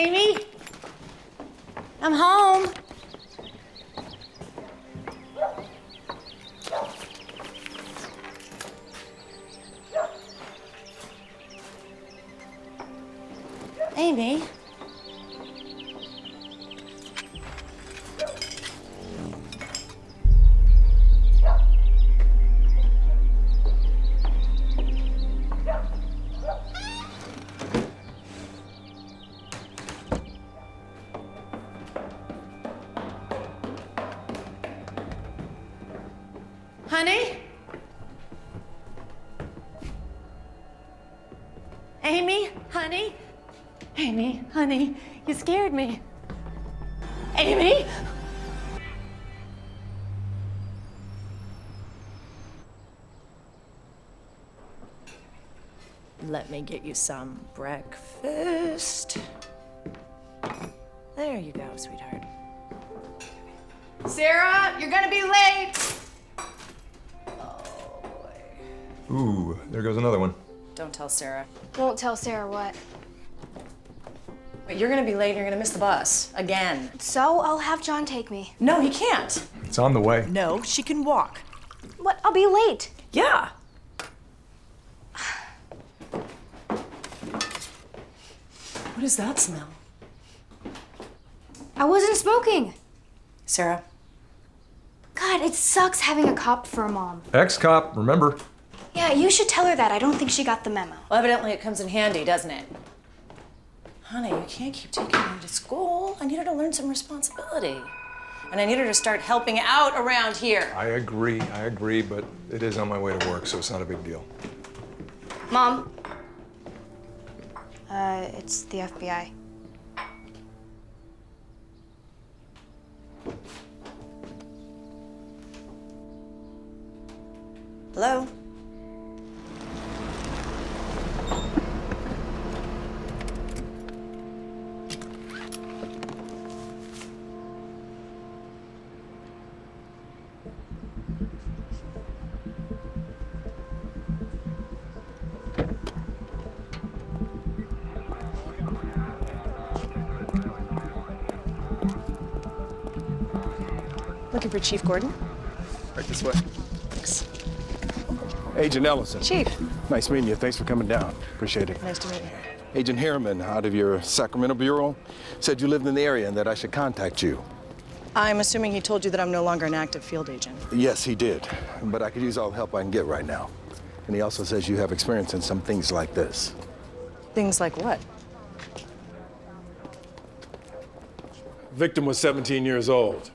Amy? I'm home. Amy? Honey? Amy? Honey? Amy, honey, you scared me. Amy? Let me get you some breakfast. There you go, sweetheart. Sarah, you're gonna be late! Ooh, there goes another one. Don't tell Sarah. Won't tell Sarah what. But you're gonna be late and you're gonna miss the bus. Again. So I'll have John take me. No, he can't. It's on the way. No, she can walk. What? I'll be late. Yeah. What does that smell? I wasn't smoking. Sarah? God, it sucks having a cop for a mom. Ex-cop, remember? Yeah, you should tell her that. I don't think she got the memo. Well, evidently it comes in handy, doesn't it? Honey, you can't keep taking her to school. I need her to learn some responsibility. And I need her to start helping out around here. I agree, but it is on my way to work, so it's not a big deal. Mom. It's the FBI. Hello? Looking for Chief Gordon? Right this way. Thanks. Agent Ellison. Chief. Nice meeting you. Thanks for coming down. Appreciate it. Nice to meet you. Agent Harriman, out of your Sacramento Bureau, said you lived in the area and that I should contact you. I'm assuming he told you that I'm no longer an active field agent. Yes, he did. But I could use all the help I can get right now. And he also says you have experience in some things like this. Things like what? Victim was 17 years old.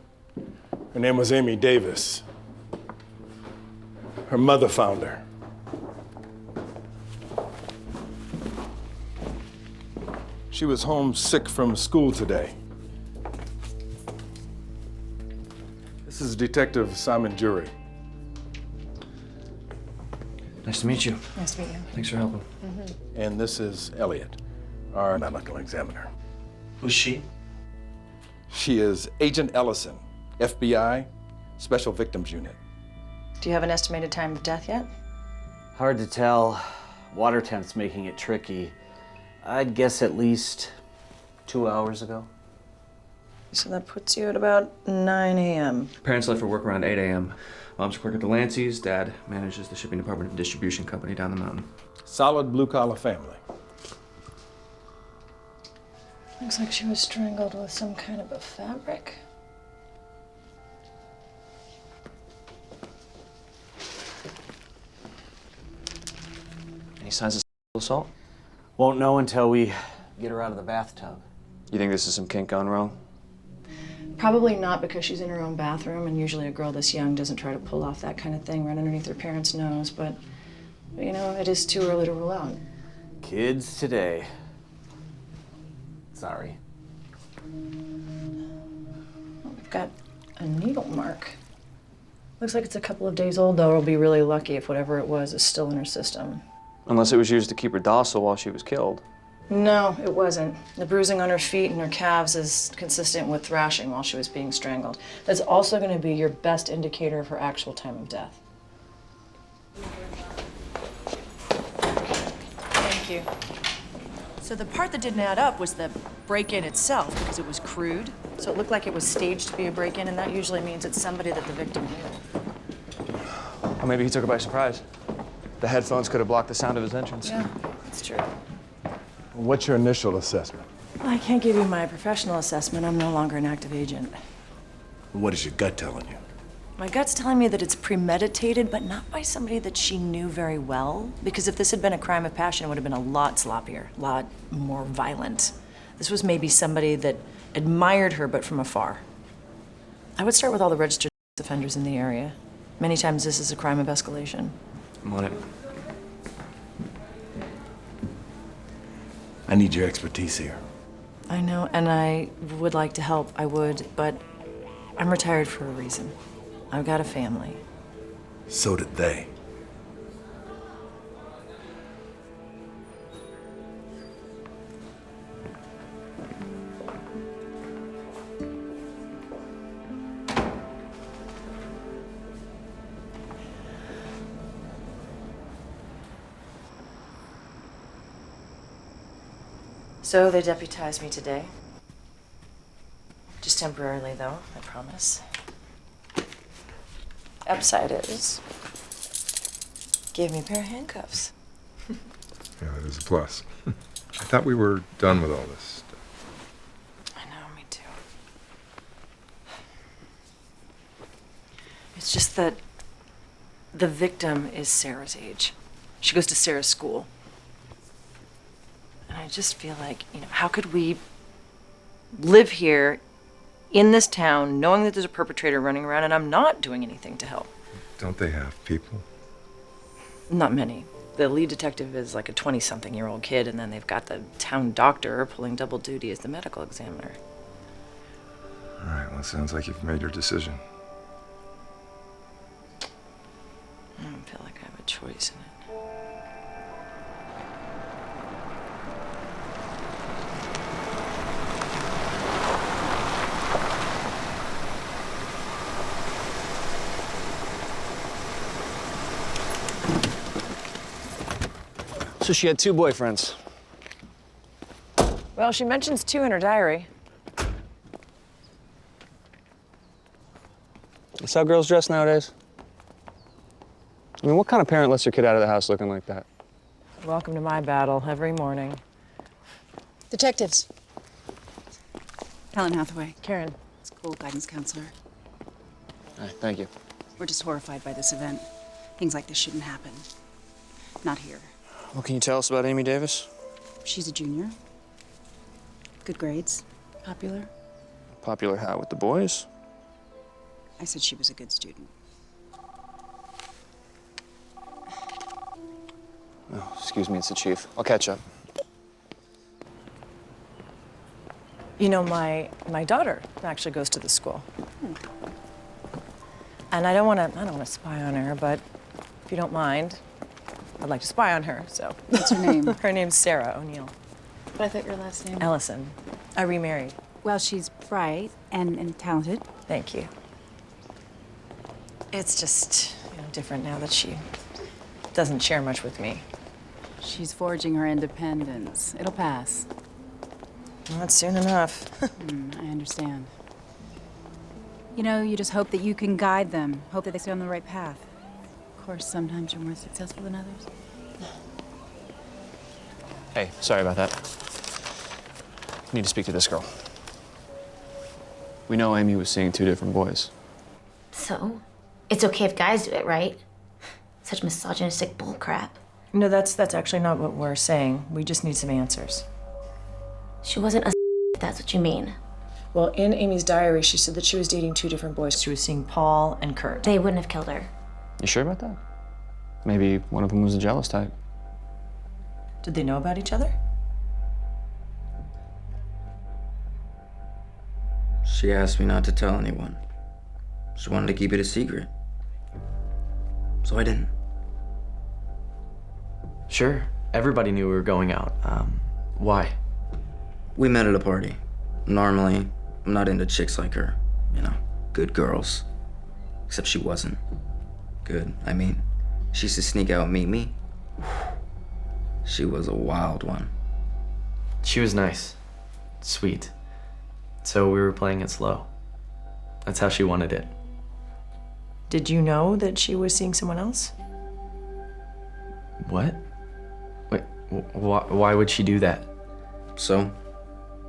Her name was Amy Davis. Her mother found her. She was homesick from school today. This is Detective Simon Jury. Nice to meet you. Nice to meet you. Thanks for helping. And this is Elliot, our medical examiner. Who's she? She is Agent Ellison, FBI, Special Victims Unit. Do you have an estimated time of death yet? Hard to tell. Water temp's making it tricky. I'd guess at least 2 hours ago. So that puts you at about 9 a.m. Parents left for work around 8 a.m. Mom's working at the Lancey's. Dad manages the shipping department and distribution company down the mountain. Solid blue-collar family. Looks like she was strangled with some kind of a fabric. Any signs of sexual assault? Won't know until we get her out of the bathtub. You think this is some kink gone wrong? Probably not, because she's in her own bathroom, and usually a girl this young doesn't try to pull off that kind of thing right underneath her parents' nose, but you know, it is too early to rule out. Kids today. Sorry. We've got a needle mark. Looks like it's a couple of days old, though. We'll be really lucky if whatever it was is still in her system. Unless it was used to keep her docile while she was killed. No, it wasn't. The bruising on her feet and her calves is consistent with thrashing while she was being strangled. That's also going to be your best indicator of her actual time of death. Thank you. So the part that didn't add up was the break-in itself because it was crude. So it looked like it was staged to be a break-in, and that usually means it's somebody that the victim knew. Or maybe he took her by surprise. The headphones could have blocked the sound of his entrance. Yeah, that's true. What's your initial assessment? I can't give you my professional assessment. I'm no longer an active agent. What is your gut telling you? My gut's telling me that it's premeditated, but not by somebody that she knew very well. Because if this had been a crime of passion, it would have been a lot sloppier, a lot more violent. This was maybe somebody that admired her, but from afar. I would start with all the registered offenders in the area. Many times this is a crime of escalation. I'm on it. I need your expertise here. I know, and I would like to help, I would, but I'm retired for a reason. I've got a family. So did they. So they deputized me today. Just temporarily, though, I promise. Upside is, gave me a pair of handcuffs. Yeah, that is a plus. I thought we were done with all this. I know, me too. It's just that the victim is Sarah's age. She goes to Sarah's school. And I just feel like, how could we live here in this town knowing that there's a perpetrator running around and I'm not doing anything to help? Don't they have people? Not many. The lead detective is like a 20-something-year-old kid, and then they've got the town doctor pulling double duty as the medical examiner. All right, well, it sounds like you've made your decision. I don't feel like I have a choice in it. So she had 2 boyfriends. Well, she mentions 2 in her diary. That's how girls dress nowadays. I mean, what kind of parent lets their kid out of the house looking like that? Welcome to my battle every morning. Detectives. Helen Hathaway, Karen. school guidance counselor. All right, thank you. We're just horrified by this event. Things like this shouldn't happen. Not here. What can you tell us about Amy Davis? She's a junior. Good grades. Popular. Popular how, with the boys? I said she was a good student. Oh, excuse me, it's the chief. I'll catch up. My daughter actually goes to the school. And I don't want to spy on her, but if you don't mind, I'd like to spy on her, so. What's her name? Her name's Sarah O'Neill. But I thought your last name. Ellison. I remarried. Well, she's bright and talented. Thank you. It's just, different now that she doesn't share much with me. She's forging her independence. It'll pass. Not soon enough. I understand. You just hope that you can guide them. Hope that they stay on the right path. Of course, sometimes you're more successful than others. Hey, sorry about that. Need to speak to this girl. We know Amy was seeing 2 different boys. So, it's okay if guys do it, right? Such misogynistic bullcrap. No, that's actually not what we're saying. We just need some answers. She wasn't a if that's what you mean. Well, in Amy's diary, she said that she was dating 2 different boys. She was seeing Paul and Kurt. They wouldn't have killed her. You sure about that? Maybe one of them was a jealous type. Did they know about each other? She asked me not to tell anyone. She wanted to keep it a secret. So I didn't. Sure. Everybody knew we were going out. Why? We met at a party. Normally, I'm not into chicks like her. Good girls. Except she wasn't. Good. I mean, she used to sneak out and meet me. She was a wild one. She was nice. sweet. So we were playing it slow. That's how she wanted it. Did you know that she was seeing someone else? What? Wait, why would she do that? So,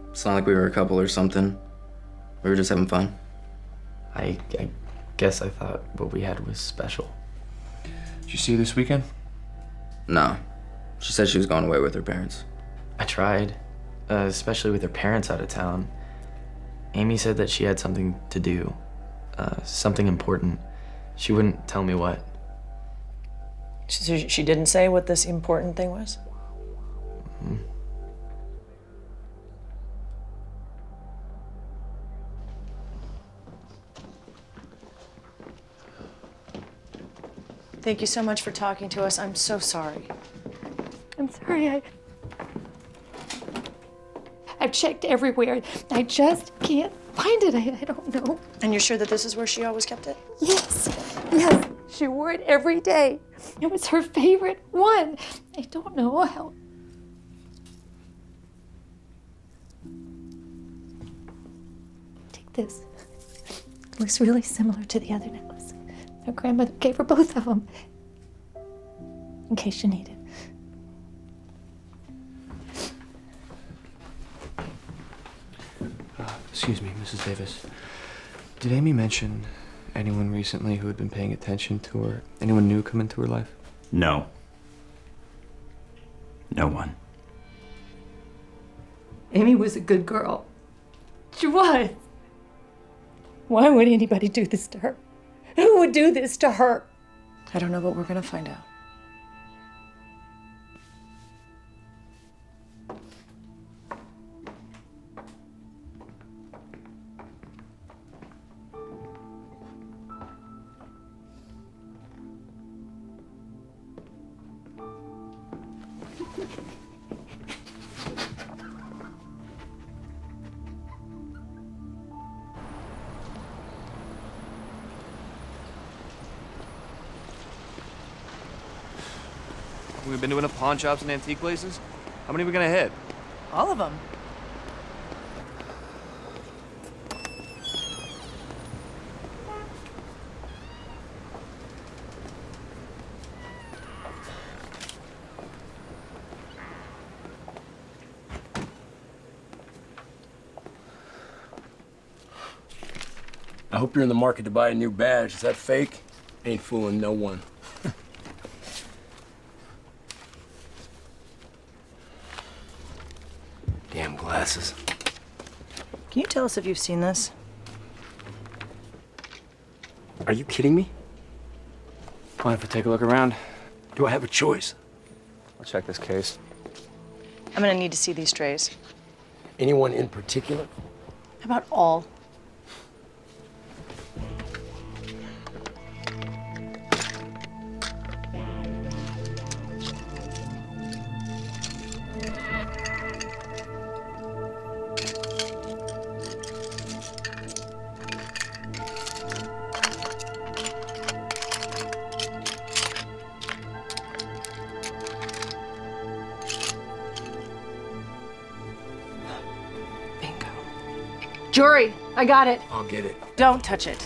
it's not like we were a couple or something. We were just having fun. I guess I thought what we had was special. Did you see her this weekend? No. She said she was going away with her parents. I tried, especially with her parents out of town. Amy said that she had something to do, something important. She wouldn't tell me what. So she didn't say what this important thing was? Mm-hmm. Thank you so much for talking to us. I'm so sorry. I'm sorry, I've checked everywhere. I just can't find it. I don't know. And you're sure that this is where she always kept it? Yes, yes. She wore it every day. It was her favorite one. I don't know how. Take this. It looks really similar to the other necklace. Her grandmother gave her both of them. In case you need it. Excuse me, Mrs. Davis. Did Amy mention anyone recently who had been paying attention to her? Anyone new come into her life? No. No one. Amy was a good girl. She was. Why would anybody do this to her? Who would do this to her? I don't know, but we're gonna find out. We've been doing a pawn shops and antique places. How many are we gonna hit? All of them. I hope you're in the market to buy a new badge. Is that fake? Ain't fooling no one. Damn glasses. Can you tell us if you've seen this? Are you kidding me? Mind if I take a look around? Do I have a choice? I'll check this case. I'm gonna need to see these trays. Anyone in particular? How about all? Jory, I got it. I'll get it. Don't touch it.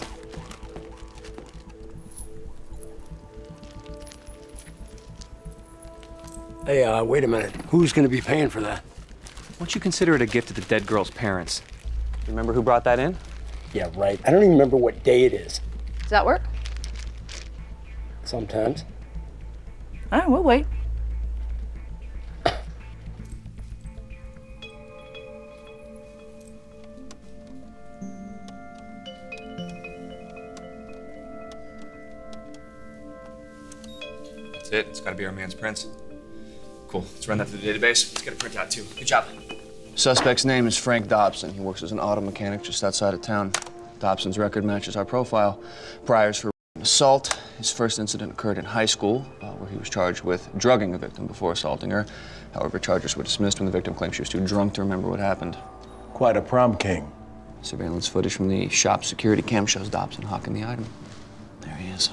Hey, wait a minute. Who's gonna be paying for that? Why don't you consider it a gift to the dead girl's parents? Remember who brought that in? Yeah, right. I don't even remember what day it is. Does that work? Sometimes. All right, we'll wait. That's it. It's gotta be our man's prints. Cool. Let's run that through the database. Let's get a printout too. Good job. Suspect's name is Frank Dobson. He works as an auto mechanic just outside of town. Dobson's record matches our profile. Priors for assault. His first incident occurred in high school, where he was charged with drugging a victim before assaulting her. However, charges were dismissed when the victim claimed she was too drunk to remember what happened. Quite a prom king. Surveillance footage from the shop security cam shows Dobson hawking the item. There he is.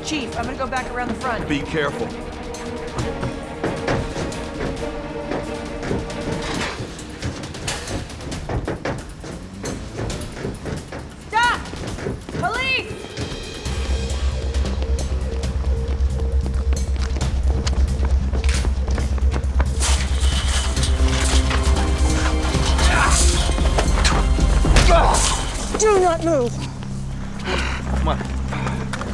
Chief, I'm gonna go back around the front. Be careful. Stop! Police! Do not move! Come on.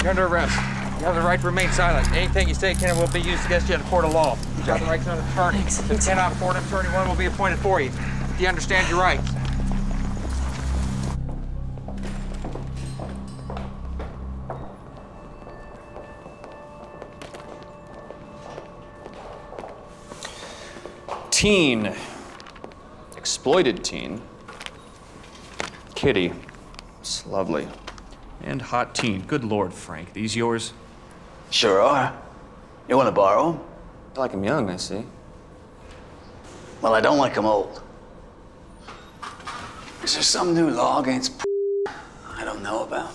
You're under arrest. You have the right to remain silent. Anything you say can and will be used against you in a court of law. You have the right to an attorney. If you cannot afford an attorney, one will be appointed for you. Do you understand your rights? Teen. Exploited teen. Kitty. It's lovely. And hot teen. Good Lord, Frank. These yours? Sure are. You want to borrow them? I like 'em young, I see. Well, I don't like them old. Is there some new law against I don't know about?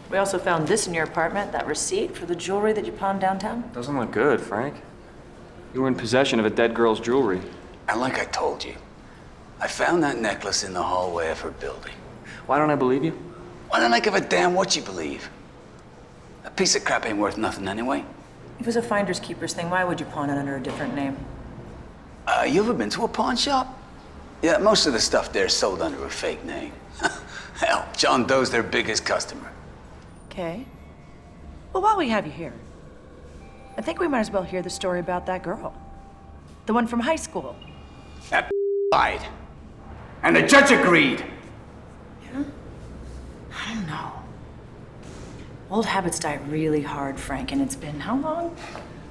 We also found this in your apartment, that receipt for the jewelry that you pawned downtown. Doesn't look good, Frank. You were in possession of a dead girl's jewelry. And like I told you, I found that necklace in the hallway of her building. Why don't I believe you? Why don't I give a damn what you believe? That piece of crap ain't worth nothing anyway. It was a finder's keeper's thing. Why would you pawn it under a different name? You ever been to a pawn shop? Yeah, most of the stuff there's sold under a fake name. Hell, John Doe's their biggest customer. Okay. Well, while we have you here, I think we might as well hear the story about that girl. The one from high school. That lied. And the judge agreed. Yeah? I don't know. Old habits die really hard, Frank, and it's been how long?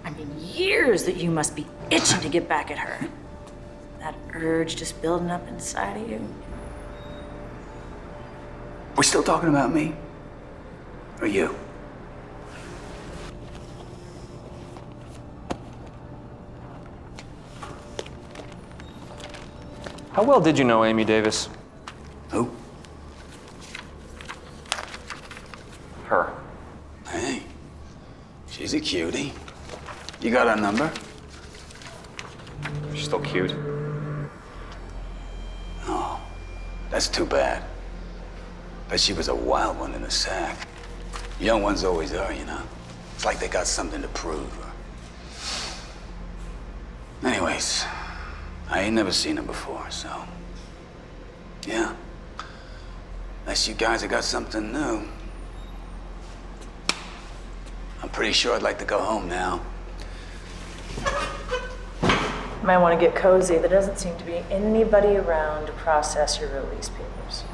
I mean, years that you must be itching to get back at her. That urge just building up inside of you. We still talking about me? Or you? How well did you know Amy Davis? Who? Her. Hey, she's a cutie. You got her number? She's still cute. Oh, that's too bad. But she was a wild one in the sack. Young ones always are, you know. It's like they got something to prove. Anyways, I ain't never seen her before, so... yeah. Unless you guys have got something new. I'm pretty sure I'd like to go home now. Might want to get cozy. There doesn't seem to be anybody around to process your release papers.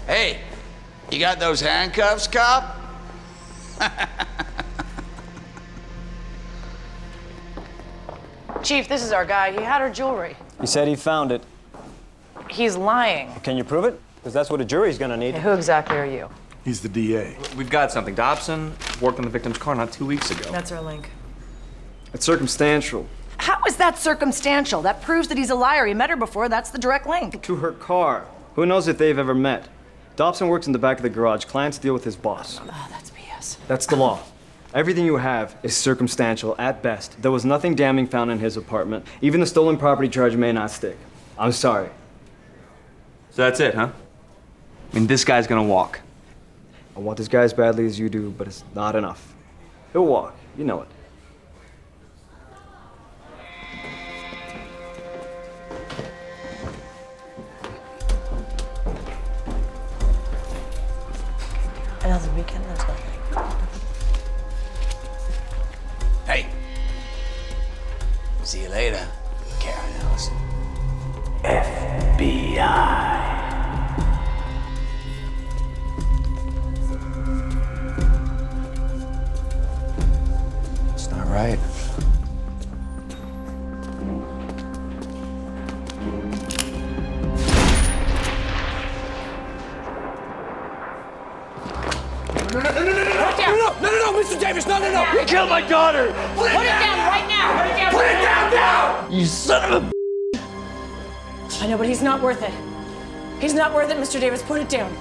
Hey, you got those handcuffs, cop? Chief, this is our guy. He had her jewelry. He said he found it. He's lying. Can you prove it? Because that's what a jury's gonna need. Who exactly are you? He's the DA. We've got something. Dobson worked on the victim's car not 2 weeks ago. That's our link. It's circumstantial. How is that circumstantial? That proves that he's a liar. He met her before. That's the direct link. To her car. Who knows if they've ever met? Dobson works in the back of the garage. Clients deal with his boss. Oh, that's BS. That's the law. Everything you have is circumstantial at best. There was nothing damning found in his apartment. Even the stolen property charge may not stick. I'm sorry. So that's it, huh? I mean, this guy's gonna walk. I want this guy as badly as you do, but it's not enough. He'll walk. You know it. Another weekend, there's nothing. Hey. See you later, Karen Ellison. FBI. It's not right. No, Mr. Davis, no! You killed my daughter! Put it down right now! Put it down now! You son of a... I know, but he's not worth it. He's not worth it, Mr. Davis. Put it down.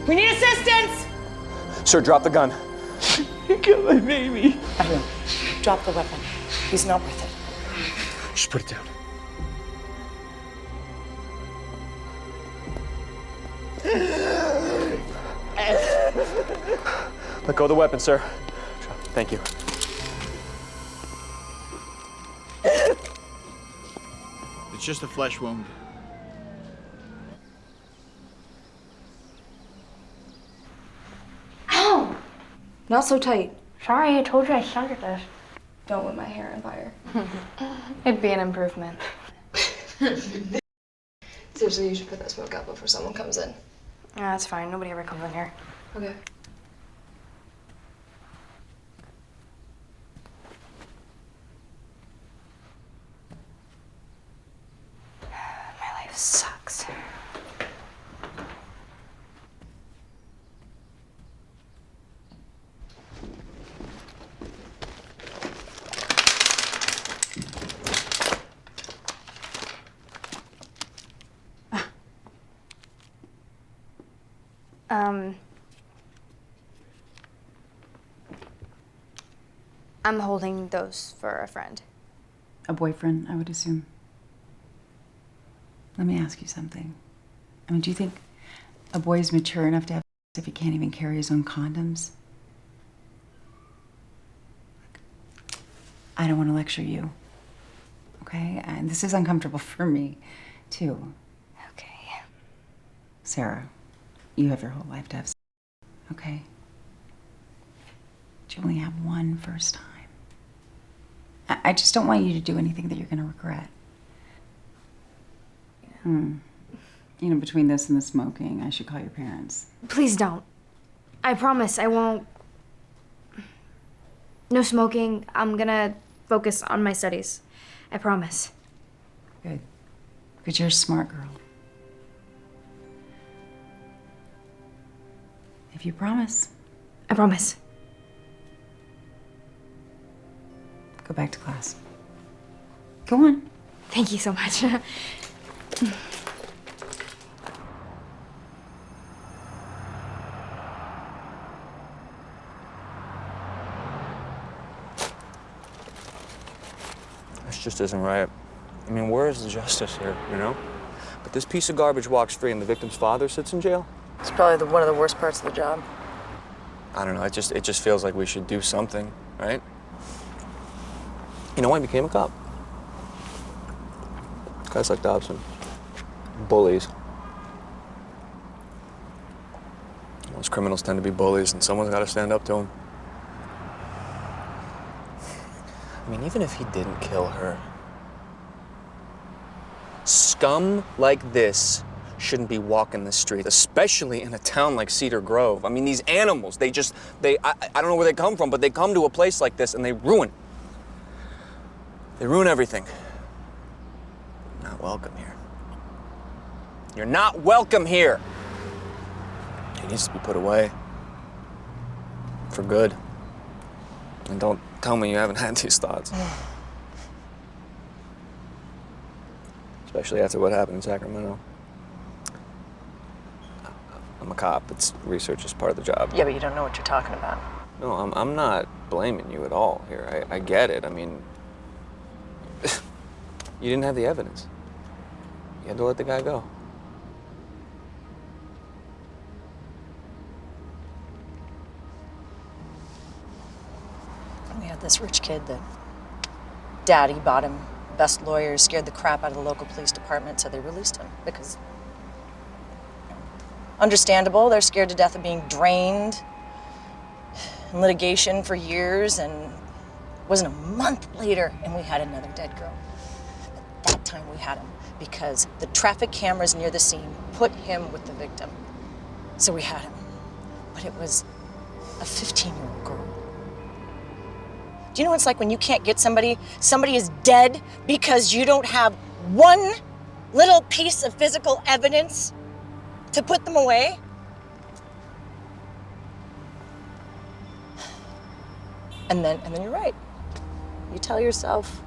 We need assistance! Sir, drop the gun. You killed my baby. Evan, drop the weapon. He's not worth it. Just put it down. Let go of the weapon, sir. Thank you. It's just a flesh wound. Ow! Not so tight. Sorry, I told you I started this. Don't lit my hair on fire. It'd be an improvement. Seriously, you should put that smoke out before someone comes in. Yeah, that's fine. Nobody ever comes in here. Okay. My life sucks. I'm holding those for a friend. A boyfriend, I would assume. Let me ask you something. I mean, do you think a boy is mature enough to have sex if he can't even carry his own condoms? I don't want to lecture you, okay? And this is uncomfortable for me, too. Okay. Sarah, you have your whole life to have sex, okay? But you only have one first time. I just don't want you to do anything that you're going to regret. You know, between this and the smoking, I should call your parents. Please don't. I promise I won't. No smoking. I'm gonna focus on my studies. I promise. Good. Because you're a smart girl. If you promise. I promise. Go back to class. Go on. Thank you so much. This just isn't right. I mean, where is the justice here, you know? But this piece of garbage walks free and the victim's father sits in jail? It's probably one of the worst parts of the job. I don't know, it just feels like we should do something, right? You know, I became a cop. Guys like Dobson. Bullies. Most criminals tend to be bullies, and someone's got to stand up to them. I mean, even if he didn't kill her, scum like this shouldn't be walking the street, especially in a town like Cedar Grove. I mean, these animals, I don't know where they come from, but they come to a place like this and they ruin everything. You're not welcome here. You're not welcome here. He needs to be put away. For good. And don't tell me you haven't had these thoughts. Especially after what happened in Sacramento. I'm a cop. Research is part of the job. Yeah, but you don't know what you're talking about. No, I'm not blaming you at all here. I get it. I mean, you didn't have the evidence. You had to let the guy go. We had this rich kid that daddy bought him best lawyers, scared the crap out of the local police department, so they released him because, understandable, they're scared to death of being drained in litigation for years, and it wasn't a month later and we had another dead girl. But that time we had him because the traffic cameras near the scene put him with the victim. So we had him. But it was a 15-year-old girl. Do you know what it's like when you can't get somebody is dead because you don't have one little piece of physical evidence to put them away? And then you're right. You tell yourself,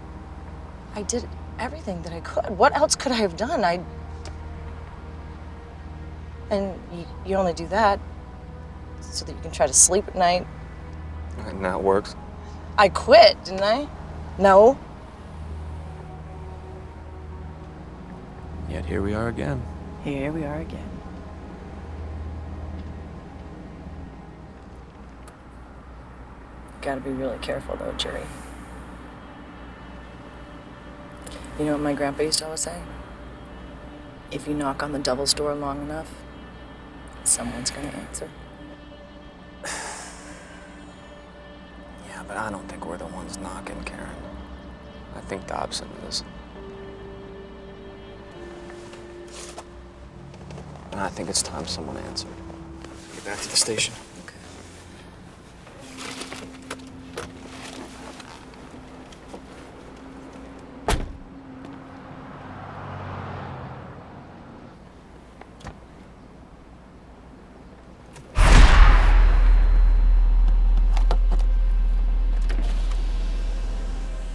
I did everything that I could. What else could I have done? And you only do that so that you can try to sleep at night. And that works. I quit, didn't I? No. Yet here we are again. Here we are again. Gotta be really careful though, Jerry. You know what my grandpa used to always say? If you knock on the devil's door long enough, someone's gonna answer. Yeah, but I don't think we're the ones knocking, Karen. I think Dobson is. And I think it's time someone answered. Get back to the station.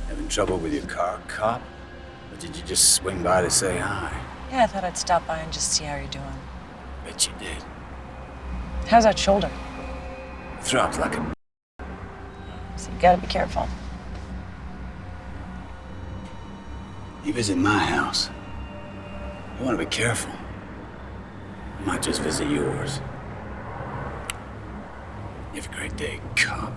Having trouble with your car, cop? Or did you just swing by to say hi? Yeah, I thought I'd stop by and just see how you're doing. Bet you did. How's that shoulder? Throbbed like a... So you gotta be careful. You visit my house. You want to be careful. I might just visit yours. You have a great day, cop.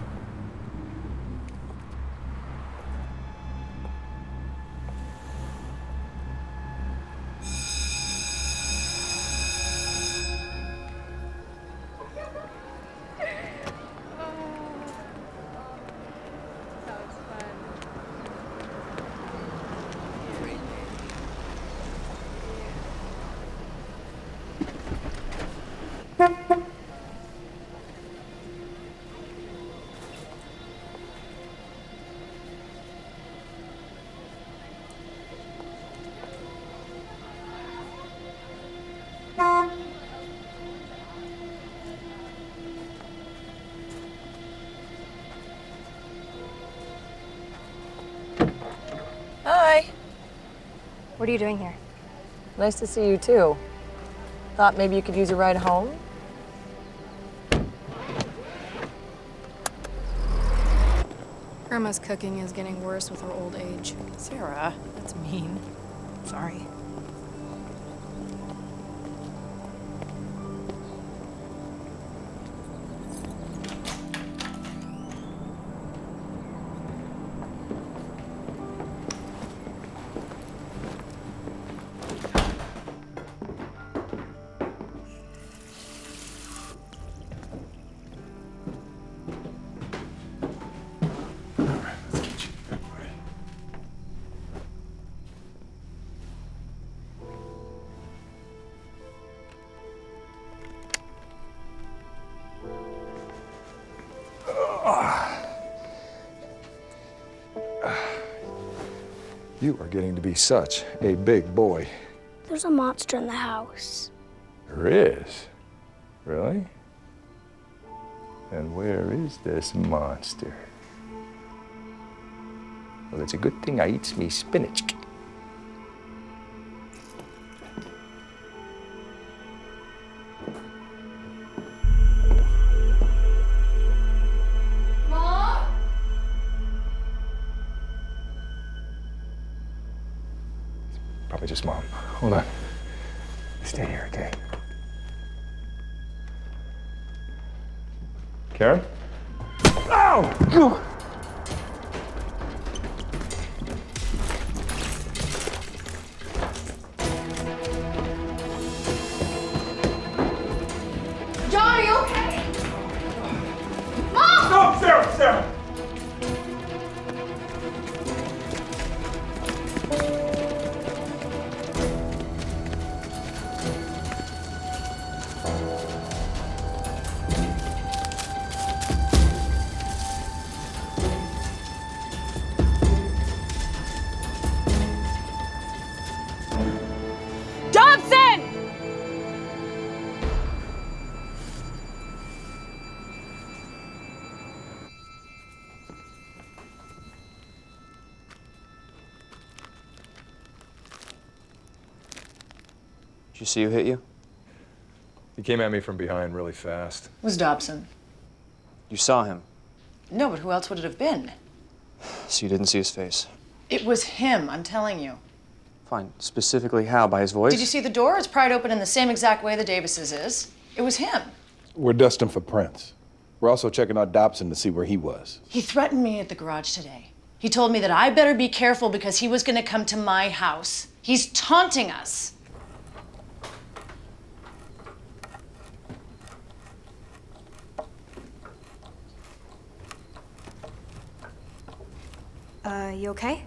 Hi. What are you doing here? Nice to see you too. Thought maybe you could use a ride home? Grandma's cooking is getting worse with her old age. Sarah, that's mean. Sorry. You are getting to be such a big boy. There's a monster in the house. There is? Really? And where is this monster? Well, it's a good thing I eats me spinach. Mom? Probably just Mom. Hold on. Stay here, okay? Karen? Ow! John, are you okay? Mom! No, Sarah, Sarah! Dobson! Did you see who hit you? He came at me from behind really fast. It was Dobson. You saw him, No, but who else would it have been? so you didn't see his face. It was him, I'm telling you. Fine. Specifically how? By his voice? Did you see the door? It's pried open in the same exact way the Davises is. It was him. We're dusting for prints. We're also checking out Dobson to see where he was. He threatened me at the garage today. He told me that I better be careful because he was going to come to my house. He's taunting us. You okay?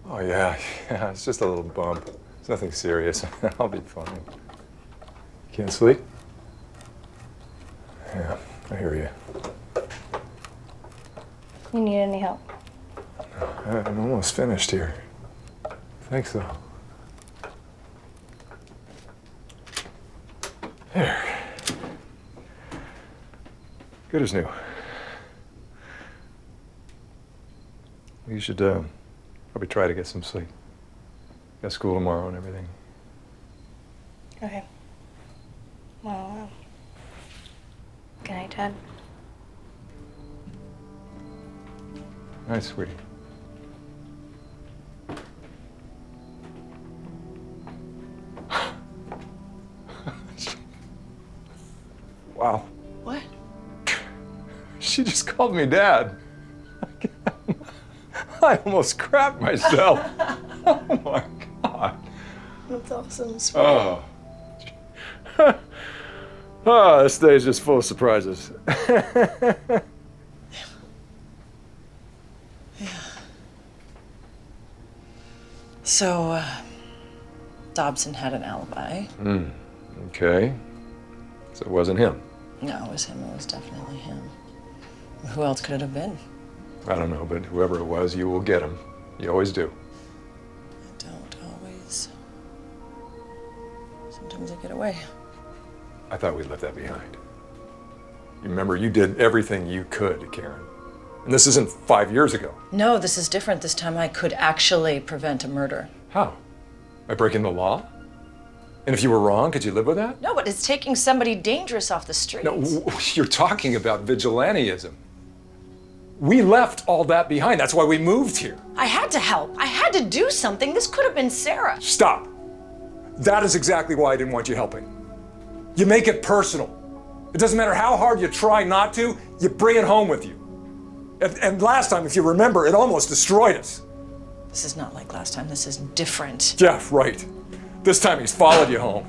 Oh, yeah, it's just a little bump. It's nothing serious. I'll be fine. Can't sleep? Yeah, I hear you. You need any help? I'm almost finished here. Thanks, though. There. Good as new. You should probably try to get some sleep. Got school tomorrow and everything. Okay. Well, good night, Dad. Night, sweetie. Wow. What? She just called me Dad. I almost crapped myself. Oh my God. That's awesome. Oh. Oh, this day is just full of surprises. So, Dobson had an alibi. Okay. So it wasn't him. No, it was him. It was definitely him. Who else could it have been? I don't know, but whoever it was, you will get him. You always do. I don't always. Sometimes I get away. I thought we'd left that behind. You remember, you did everything you could, Karen. And this isn't 5 years ago. No, this is different. This time I could actually prevent a murder. How? By breaking the law? And if you were wrong, could you live with that? No, but it's taking somebody dangerous off the streets. No, you're talking about vigilantism. We left all that behind. That's why we moved here. I had to help. I had to do something. This could have been Sarah. Stop. That is exactly why I didn't want you helping. You make it personal. It doesn't matter how hard you try not to, you bring it home with you. And last time, if you remember, it almost destroyed us. This is not like last time. This is different. Yeah, right. This time he's followed you home.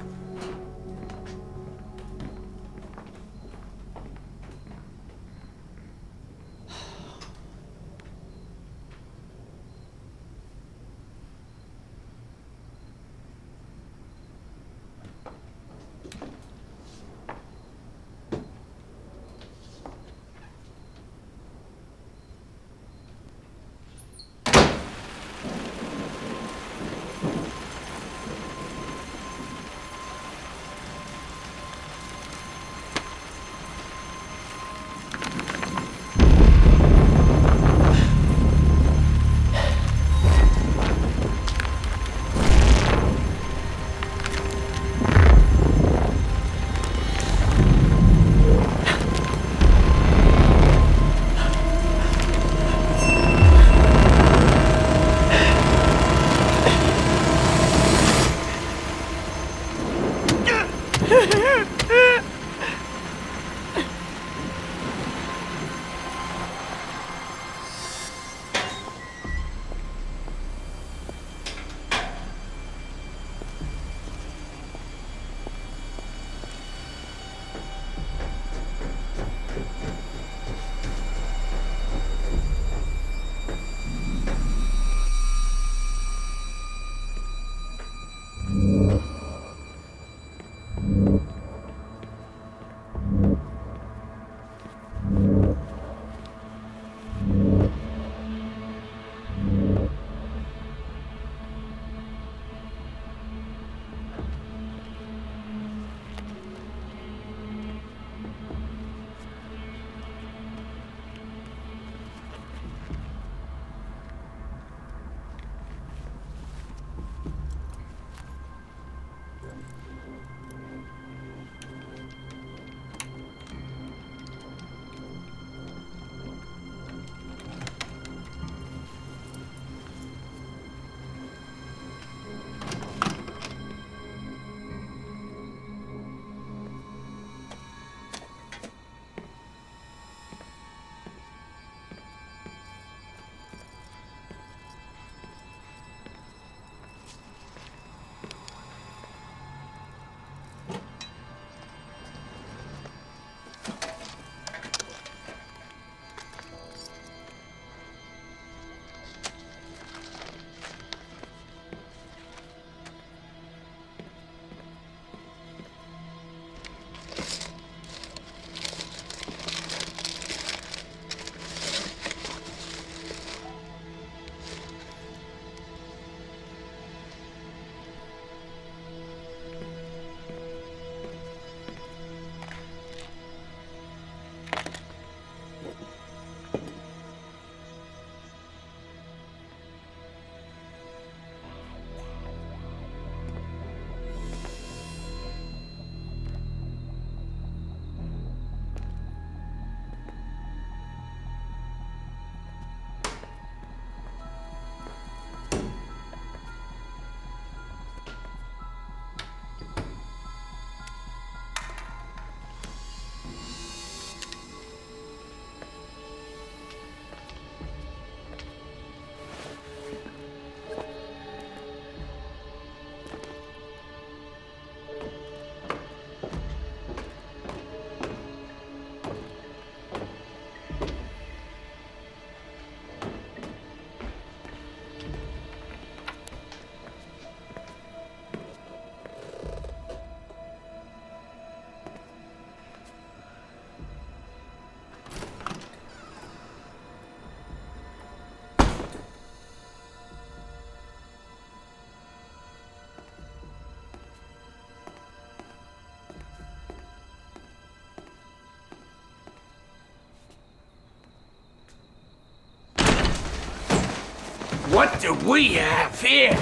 What do we have here?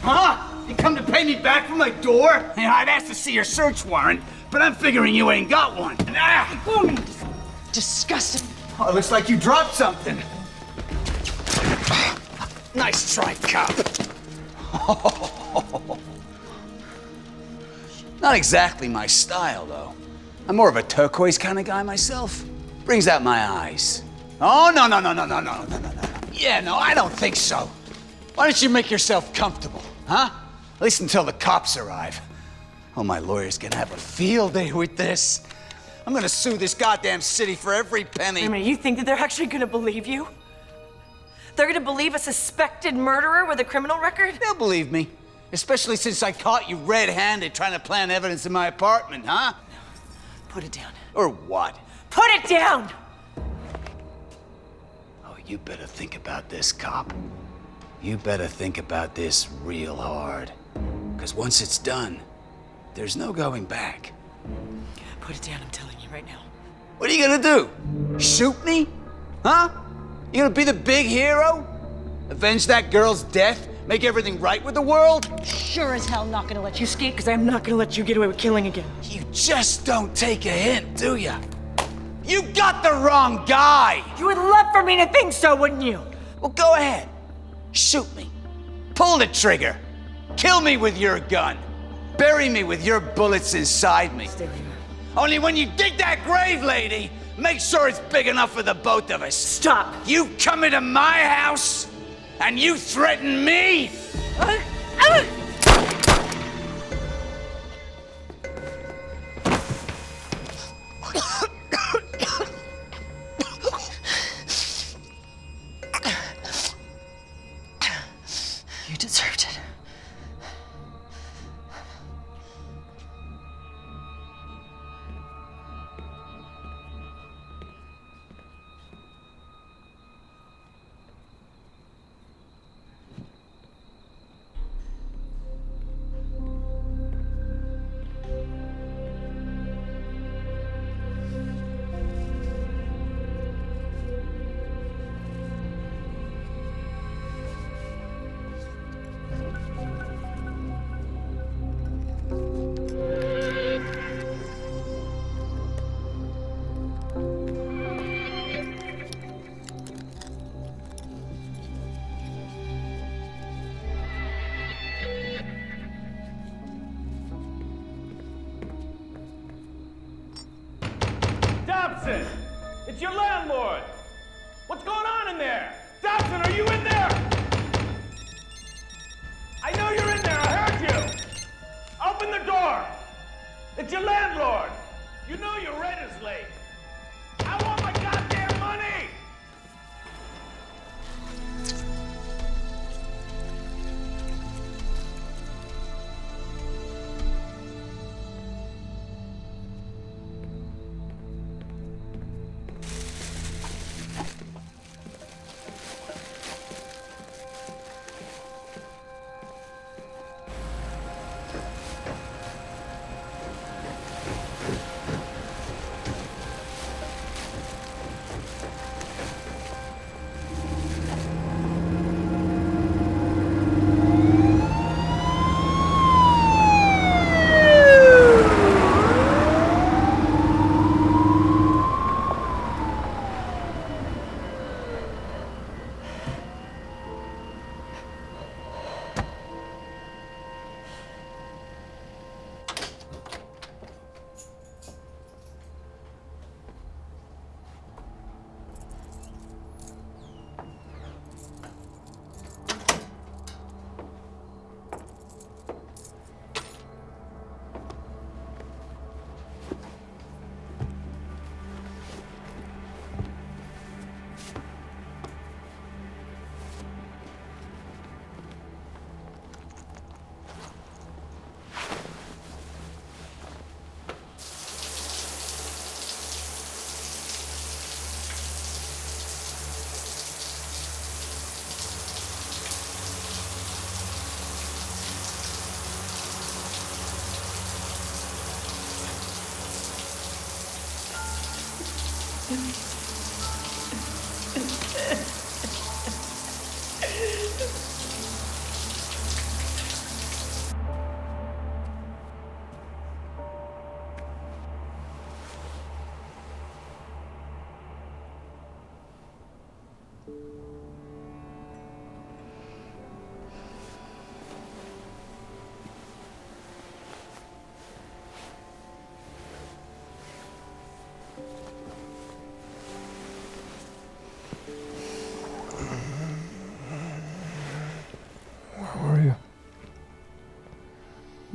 Huh? You come to pay me back for my door? Yeah, I'd ask to see your search warrant, but I'm figuring you ain't got one. Disgusting. Oh, it looks like you dropped something. Nice try, cop. Not exactly my style, though. I'm more of a turquoise kind of guy myself. Brings out my eyes. Oh, no. Yeah, no, I don't think so. Why don't you make yourself comfortable, huh? At least until the cops arrive. Oh, my lawyer's gonna have a field day with this. I'm gonna sue this goddamn city for every penny. I mean, you think that they're actually gonna believe you? They're gonna believe a suspected murderer with a criminal record? They'll believe me. Especially since I caught you red-handed trying to plant evidence in my apartment, huh? Put it down. Or what? Put it down! Oh, you better think about this, cop. You better think about this real hard. Because once it's done, there's no going back. Put it down, I'm telling you right now. What are you gonna do? Shoot me? Huh? You gonna be the big hero? Avenge that girl's death? Make everything right with the world? Sure as hell not gonna let you skate, because I'm not gonna let you get away with killing again. You just don't take a hint, do ya? You got the wrong guy! You would love for me to think so, wouldn't you? Well, go ahead. Shoot me. Pull the trigger. Kill me with your gun. Bury me with your bullets inside me. Only when you dig that grave, lady, make sure it's big enough for the both of us. Stop. You come into my house and you threaten me? You deserved it. Dobson! It's your landlord! What's going on in there? Dobson, are you in there? I know you're in there, I heard you! Open the door! It's your landlord! You know your rent is late! I want my goddamn money!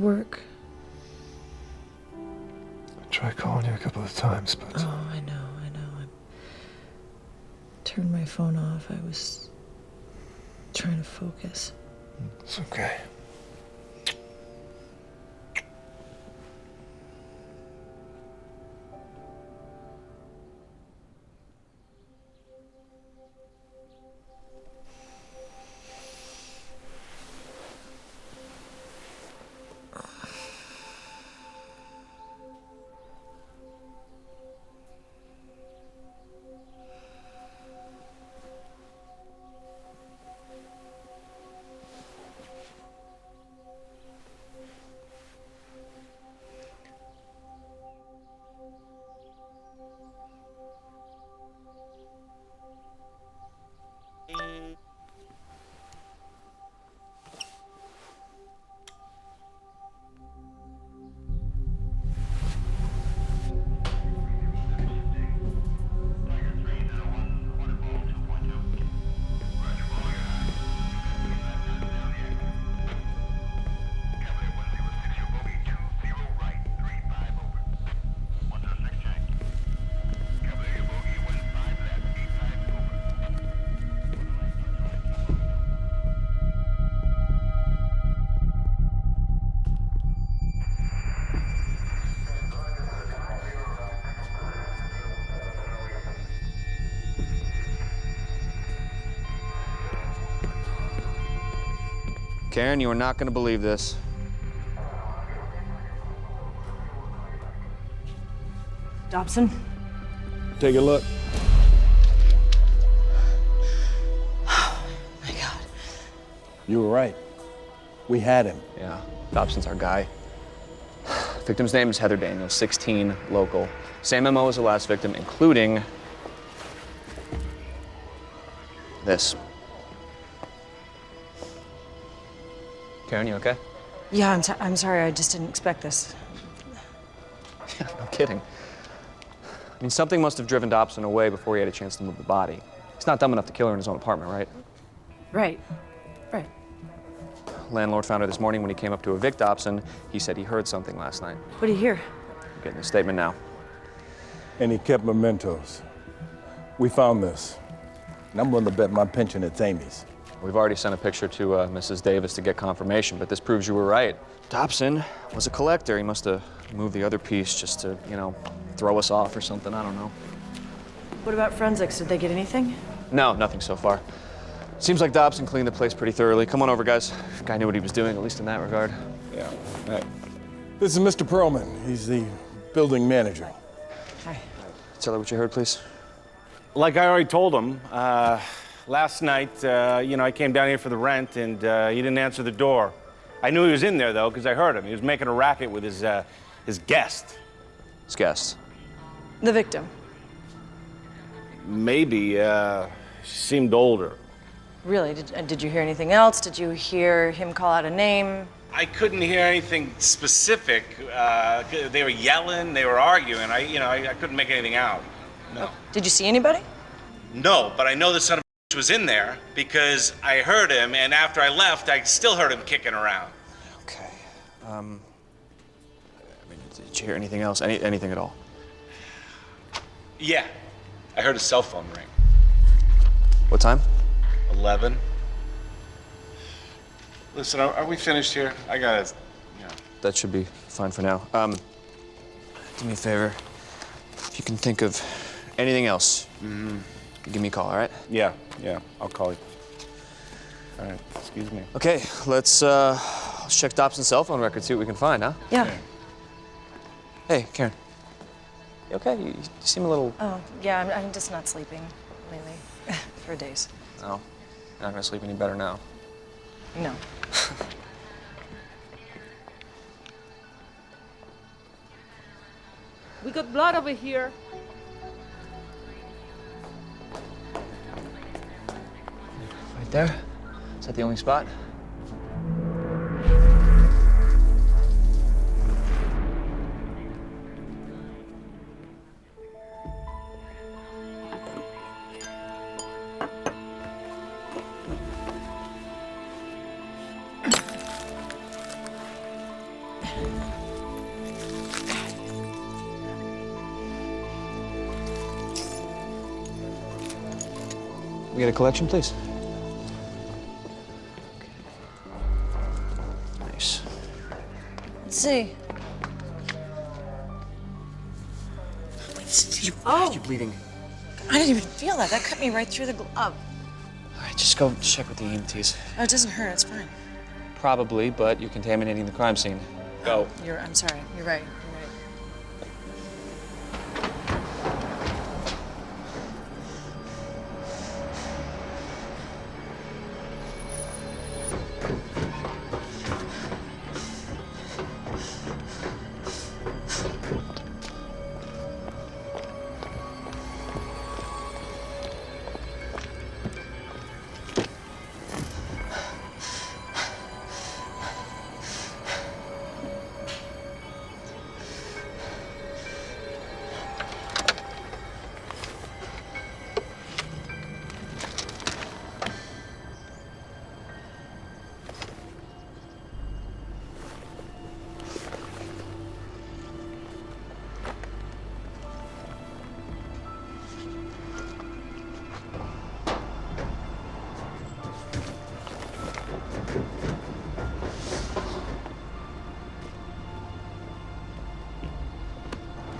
work. I tried calling you a couple of times, but... Oh, I know. I turned my phone off. I was trying to focus. It's okay. Karen, you are not going to believe this. Dobson? Take a look. Oh, my God. You were right. We had him. Yeah, Dobson's our guy. Victim's name is Heather Daniels, 16, local. Same MO as the last victim, including this. Karen, you okay? Yeah, I'm sorry. I just didn't expect this. Yeah, no kidding. I mean, something must have driven Dobson away before he had a chance to move the body. He's not dumb enough to kill her in his own apartment, right? Right. Landlord found her this morning when he came up to evict Dobson. He said he heard something last night. What do you hear? I'm getting a statement now. And he kept mementos. We found this. And I'm willing to bet my pension it's Amy's. We've already sent a picture to Mrs. Davis to get confirmation, but this proves you were right. Dobson was a collector. He must have moved the other piece just to, you know, throw us off or something. I don't know. What about forensics? Did they get anything? No, nothing so far. Seems like Dobson cleaned the place pretty thoroughly. Come on over, guys. Guy knew what he was doing, at least in that regard. Yeah. Hey. This is Mr. Perlman. He's the building manager. Hi. Tell her what you heard, please. Like I already told him, last night, you know, I came down here for the rent and he didn't answer the door. I knew he was in there though, because I heard him. He was making a racket with his guest. His guest? The victim. Maybe, she seemed older. Really? Did you hear anything else? Did you hear him call out a name? I couldn't hear anything specific. They were yelling, they were arguing. I couldn't make anything out. No. Did you see anybody? No, but I know the son of a was in there because I heard him, and after I left, I still heard him kicking around. Okay. I mean, did you hear anything else? Anything at all? Yeah, I heard his cell phone ring. What time? 11. Listen, are we finished here? I gotta, you know. That should be fine for now. Do me a favor. If you can think of anything else, give me a call, all right? Yeah, I'll call you. All right, excuse me. Okay, let's check Dobson's cell phone record, see what we can find, huh? Yeah. Hey, Karen. You okay? You seem a little... Oh, yeah, I'm just not sleeping lately. For days. No, you're not gonna sleep any better now. No. We got blood over here. Right there? Is that the only spot? We get a collection, please. Nice. Let's see. Oh! You're bleeding. I didn't even feel that. That cut me right through the glove. All right, just go check with the EMTs. Oh, it doesn't hurt. It's fine. Probably, but you're contaminating the crime scene. Go. I'm sorry. You're right.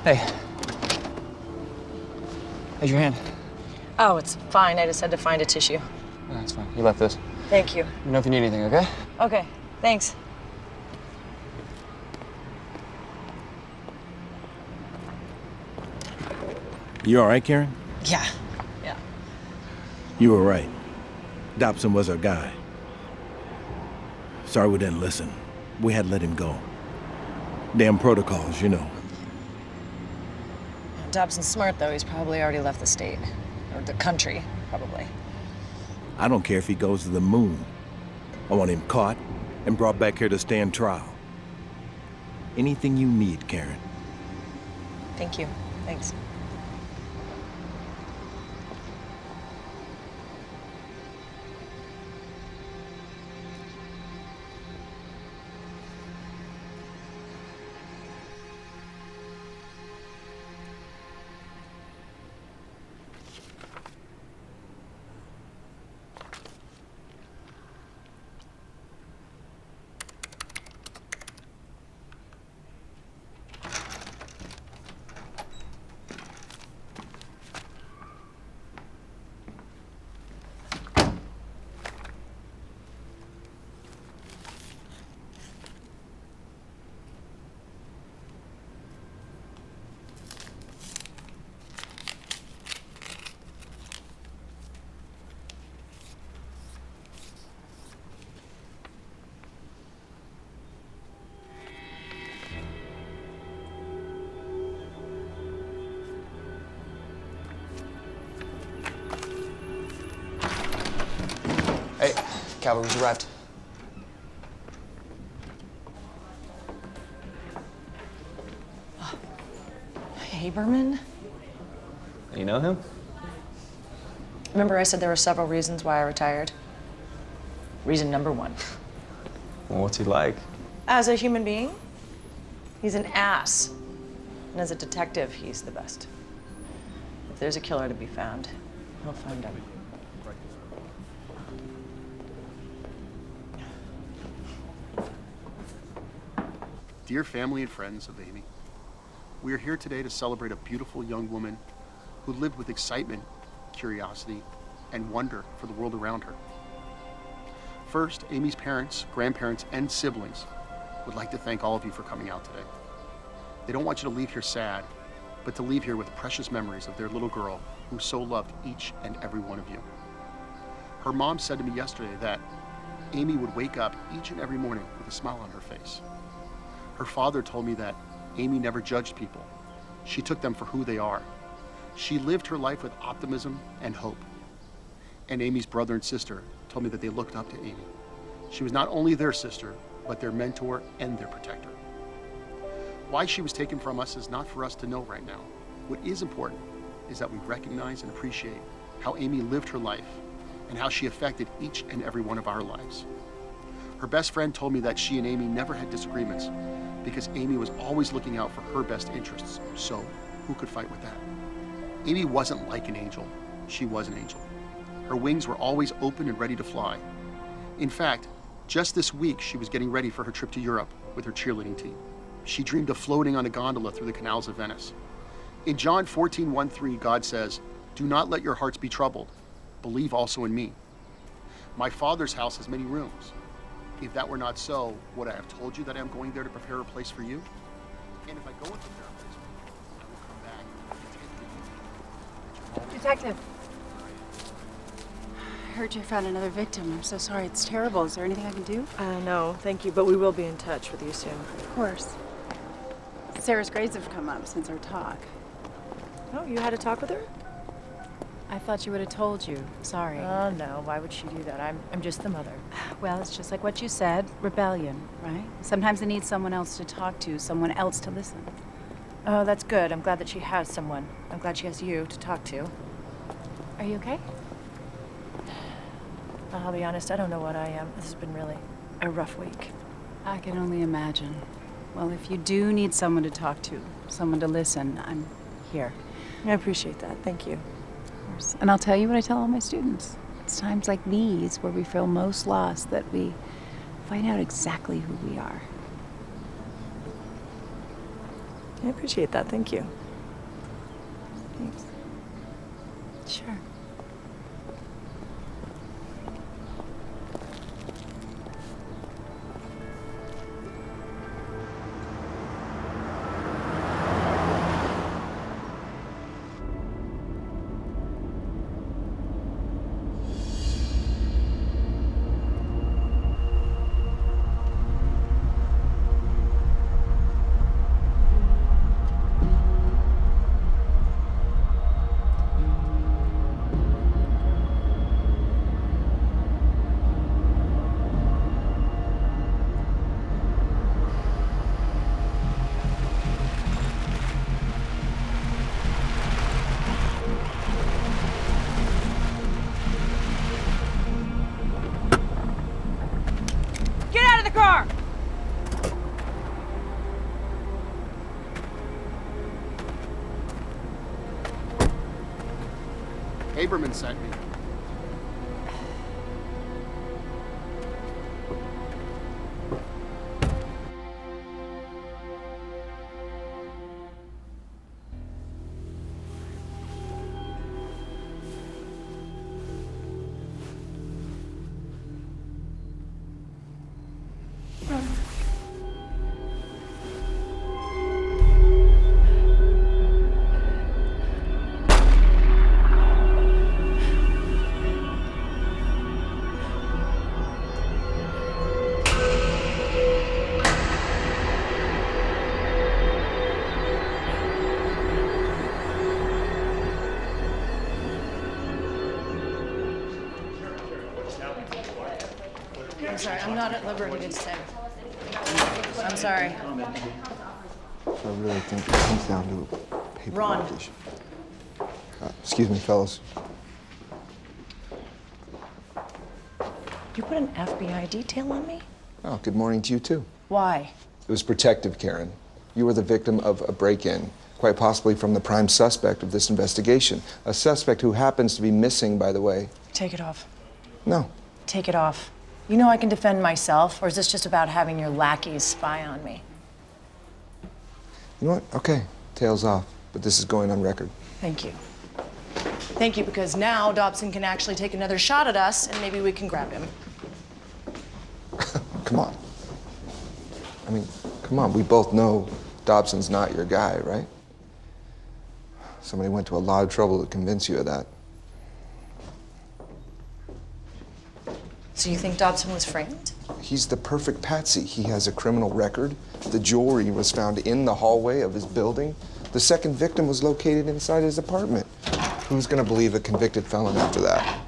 Hey. How's your hand? Oh, it's fine. I just had to find a tissue. No, that's fine. You left this. Thank you. Let me know if you need anything, okay? Okay, thanks. You all right, Karen? Yeah. You were right. Dobson was our guy. Sorry we didn't listen. We had to let him go. Damn protocols, you know. Dobson's smart, though. He's probably already left the state. Or the country, probably. I don't care if he goes to the moon. I want him caught and brought back here to stand trial. Anything you need, Karen. Thank you. Thanks. Hey, cavalry's arrived. Haberman? You know him? Remember I said there were several reasons why I retired? Reason number one. Well, what's he like? As a human being, he's an ass. And as a detective, he's the best. If there's a killer to be found, he'll find him. Dear family and friends of Amy, we are here today to celebrate a beautiful young woman who lived with excitement, curiosity, and wonder for the world around her. First, Amy's parents, grandparents, and siblings would like to thank all of you for coming out today. They don't want you to leave here sad, but to leave here with precious memories of their little girl who so loved each and every one of you. Her mom said to me yesterday that Amy would wake up each and every morning with a smile on her face. Her father told me that Amy never judged people. She took them for who they are. She lived her life with optimism and hope. And Amy's brother and sister told me that they looked up to Amy. She was not only their sister, but their mentor and their protector. Why she was taken from us is not for us to know right now. What is important is that we recognize and appreciate how Amy lived her life and how she affected each and every one of our lives. Her best friend told me that she and Amy never had disagreements because Amy was always looking out for her best interests. So who could fight with that? Amy wasn't like an angel. She was an angel. Her wings were always open and ready to fly. In fact, just this week, she was getting ready for her trip to Europe with her cheerleading team. She dreamed of floating on a gondola through the canals of Venice. In John 14:1-3, God says, "Do not let your hearts be troubled. Believe also in me. My Father's house has many rooms. If that were not so, would I have told you that I am going there to prepare a place for you? And if I go and prepare a place for you, I will come back and take you." Detective. I heard you found another victim. I'm so sorry. It's terrible. Is there anything I can do? No, thank you, but we will be in touch with you soon. Of course. Sarah's grades have come up since our talk. Oh, you had a talk with her? I thought she would have told you. Sorry. Oh, no. Why would she do that? I'm just the mother. Well, it's just like what you said, rebellion, right? Sometimes they need someone else to talk to, someone else to listen. Oh, that's good. I'm glad that she has someone. I'm glad she has you to talk to. Are you okay? I'll be honest, I don't know what I am. This has been really a rough week. I can only imagine. Well, if you do need someone to talk to, someone to listen, I'm here. I appreciate that. Thank you. Of course. And I'll tell you what I tell all my students. It's times like these where we feel most lost that we find out exactly who we are. I appreciate that. Thank you. Thanks. Sure. Get out of the car! Haberman sent me. I'm sorry, I'm not at liberty to say. I'm sorry. I really think it comes down to a paperwork Ron. issue. Excuse me, fellas. You put an FBI detail on me? Oh, good morning to you, too. Why? It was protective, Karen. You were the victim of a break-in, quite possibly from the prime suspect of this investigation. A suspect who happens to be missing, by the way. Take it off. No. Take it off. You know I can defend myself, or is this just about having your lackeys spy on me? You know what? Okay, tails off. But this is going on record. Thank you. Thank you, because now Dobson can actually take another shot at us, and maybe we can grab him. Come on. I mean, come on. We both know Dobson's not your guy, right? Somebody went to a lot of trouble to convince you of that. So you think Dobson was framed? He's the perfect patsy. He has a criminal record. The jewelry was found in the hallway of his building. The second victim was located inside his apartment. Who's gonna believe a convicted felon after that?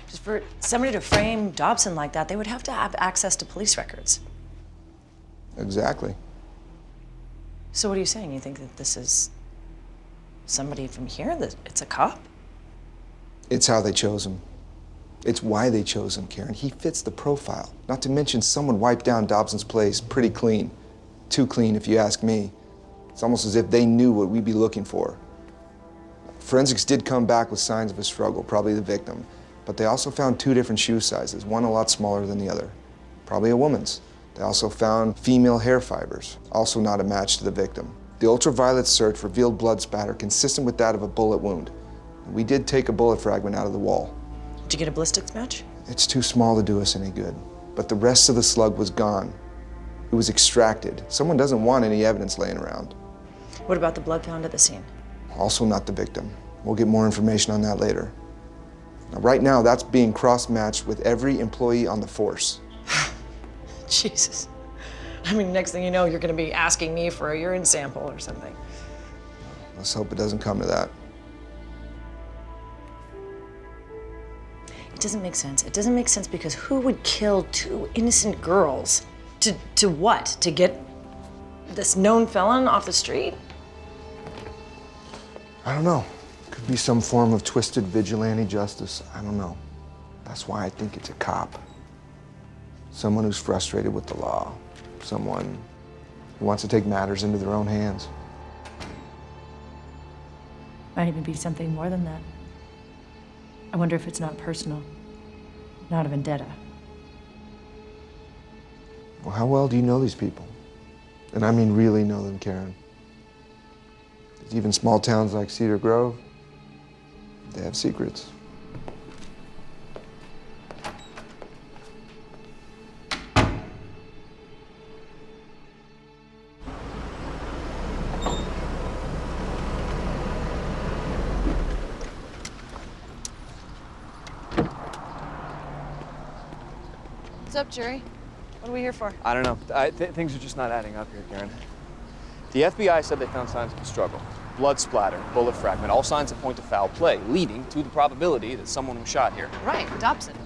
Just for somebody to frame Dobson like that, they would have to have access to police records. Exactly. So what are you saying? You think that this is somebody from here? That it's a cop? It's how they chose him. It's why they chose him, Karen. He fits the profile. Not to mention someone wiped down Dobson's place pretty clean. Too clean, if you ask me. It's almost as if they knew what we'd be looking for. Forensics did come back with signs of a struggle, probably the victim. But they also found 2 different shoe sizes, one a lot smaller than the other. Probably a woman's. They also found female hair fibers, also not a match to the victim. The ultraviolet search revealed blood spatter consistent with that of a bullet wound. We did take a bullet fragment out of the wall. Did you get a ballistics match? It's too small to do us any good. But the rest of the slug was gone. It was extracted. Someone doesn't want any evidence laying around. What about the blood found at the scene? Also not the victim. We'll get more information on that later. Now, right now, that's being cross-matched with every employee on the force. Jesus. I mean, next thing you know, you're gonna be asking me for a urine sample or something. Let's hope it doesn't come to that. It doesn't make sense. It doesn't make sense because who would kill 2 innocent girls? To what? To get this known felon off the street? I don't know. Could be some form of twisted vigilante justice. I don't know. That's why I think it's a cop. Someone who's frustrated with the law. Someone who wants to take matters into their own hands. Might even be something more than that. I wonder if it's not personal, not a vendetta. Well, how well do you know these people? And I mean really know them, Karen. Even small towns like Cedar Grove, they have secrets. What's up, Jerry? What are we here for? I don't know. Things are just not adding up here, Karen. The FBI said they found signs of a struggle. Blood splatter, bullet fragment, all signs that point to foul play, leading to the probability that someone was shot here. Right, Dobson.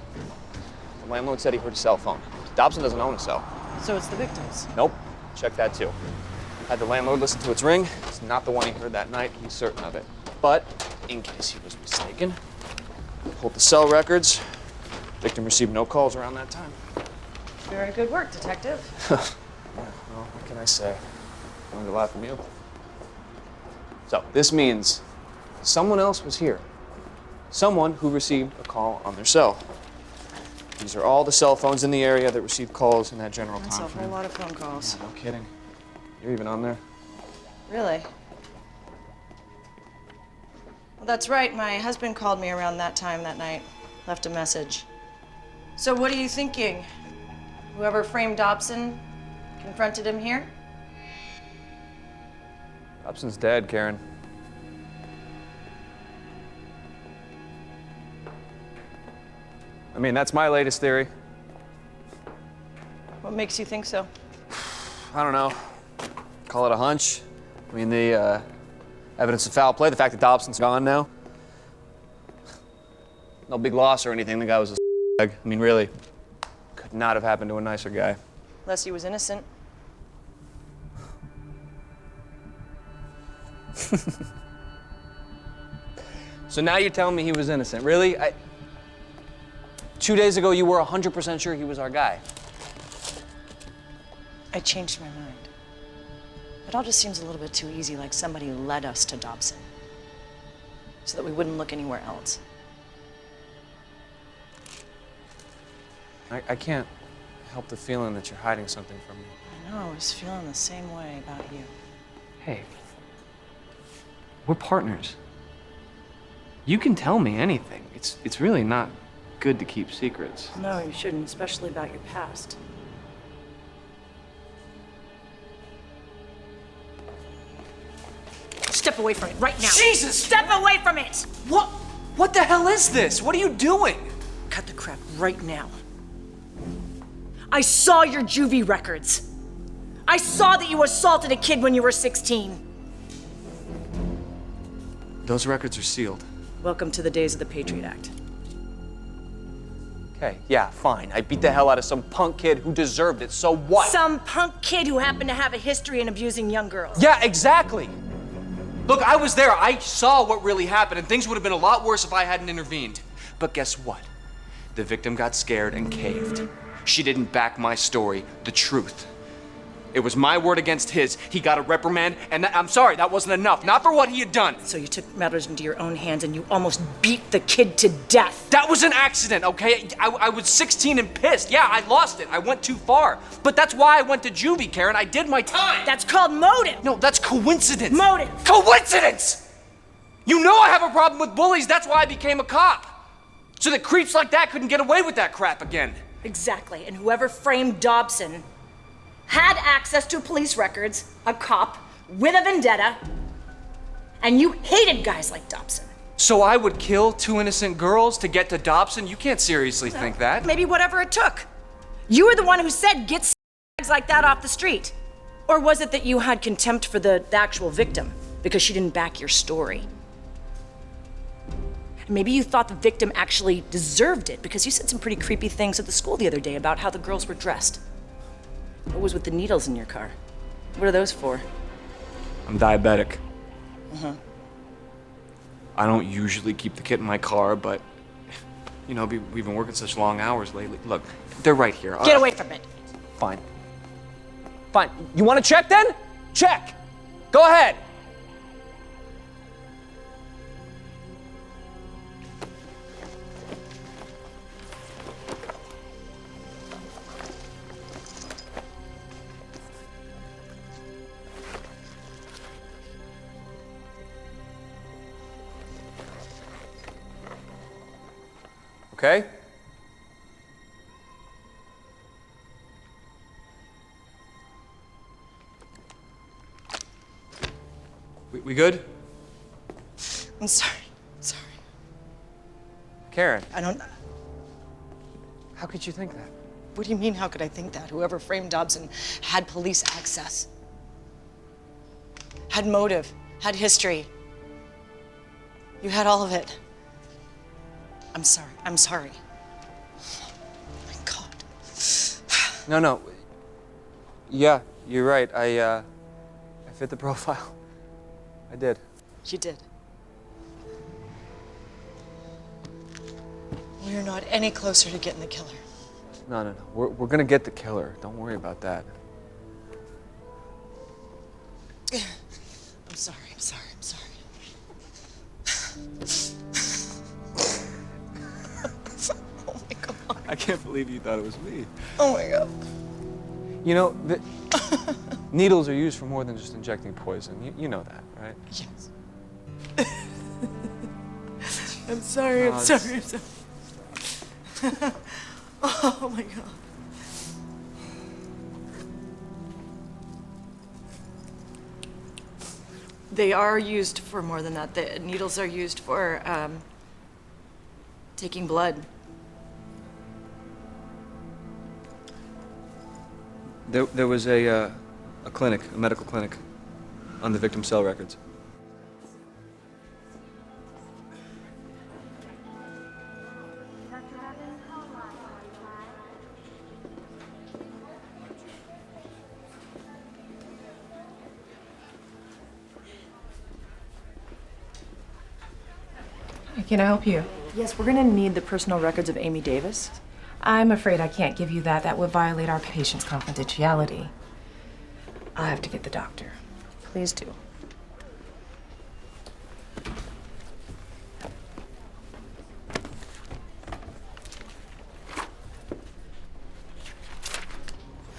The landlord said he heard a cell phone. Dobson doesn't own a cell. So it's the victims. Nope. Check that too. Had the landlord listen to its ring. It's not the one he heard that night. He's certain of it. But in case he was mistaken, pulled the cell records. Victim received no calls around that time. Very good work, detective. Yeah, well, what can I say? Learned a lot from you. So, this means someone else was here. Someone who received a call on their cell. These are all the cell phones in the area that received calls in that general That's a time whole frame. lot of phone calls. No kidding. You're even on there. Really? Well, that's right. My husband called me around that time that night, left a message. So what are you thinking? Whoever framed Dobson confronted him here? Dobson's dead, Karen. I mean, that's my latest theory. What makes you think so? I don't know. Call it a hunch. I mean, the evidence of foul play, the fact that Dobson's gone now. No big loss or anything. The guy was a I mean, really, could not have happened to a nicer guy. Unless he was innocent. So now you're telling me he was innocent. Really? 2 days ago, you were 100% sure he was our guy. I changed my mind. It all just seems a little bit too easy, like somebody led us to Dobson. So that we wouldn't look anywhere else. I can't help the feeling that you're hiding something from me. I know, I was feeling the same way about you. Hey, we're partners. You can tell me anything. It's really not good to keep secrets. No, you shouldn't, especially about your past. Step away from it right now. Jesus! Step away from it! What the hell is this? What are you doing? Cut the crap right now. I saw your juvie records. I saw that you assaulted a kid when you were 16. Those records are sealed. Welcome to the days of the Patriot Act. Okay, yeah, fine. I beat the hell out of some punk kid who deserved it, so what? Some punk kid who happened to have a history in abusing young girls. Yeah, exactly. Look, I was there. I saw what really happened, and things would have been a lot worse if I hadn't intervened. But guess what? The victim got scared and caved. She didn't back my story, the truth. It was my word against his. He got a reprimand, and I'm sorry, that wasn't enough. Not for what he had done. So you took matters into your own hands and you almost beat the kid to death. That was an accident, okay? I was 16 and pissed. Yeah, I lost it. I went too far. But that's why I went to juvie, Karen. I did my time. That's called motive. No, that's coincidence. Motive. Coincidence! You know I have a problem with bullies. That's why I became a cop. So that creeps like that couldn't get away with that crap again. Exactly. And whoever framed Dobson had access to police records, a cop with a vendetta, and you hated guys like Dobson. So I would kill 2 innocent girls to get to Dobson? You can't seriously think that. Maybe whatever it took. You were the one who said get s***s like that off the street. Or was it that you had contempt for the actual victim because she didn't back your story? Maybe you thought the victim actually deserved it because you said some pretty creepy things at the school the other day about how the girls were dressed. What was with the needles in your car? What are those for? I'm diabetic. Uh-huh. I don't usually keep the kit in my car, but, you know, we've been working such long hours lately. Look, they're right here. Get away from it. Fine. Fine. You want to check then? Check. Go ahead. Okay? We good? I'm sorry. Sorry. Karen. I don't... How could you think that? What do you mean, how could I think that? Whoever framed Dobson had police access. Had motive. Had history. You had all of it. I'm sorry. I'm sorry. Oh my God. No. Yeah, you're right. I fit the profile. I did. You did. We're not any closer to getting the killer. No. We're gonna get the killer. Don't worry about that. I'm sorry. I'm sorry. I'm sorry. Oh my God. I can't believe you thought it was me. Oh my God. You know, needles are used for more than just injecting poison. You know that, right? Yes. I'm sorry. I'm sorry. I'm sorry. Oh my God. They are used for more than that. The needles are used for taking blood. There was a clinic, a medical clinic, on the victim's cell records. Can I help you? Yes, we're gonna need the personal records of Amy Davis. I'm afraid I can't give you that. That would violate our patient's confidentiality. I'll have to get the doctor. Please do.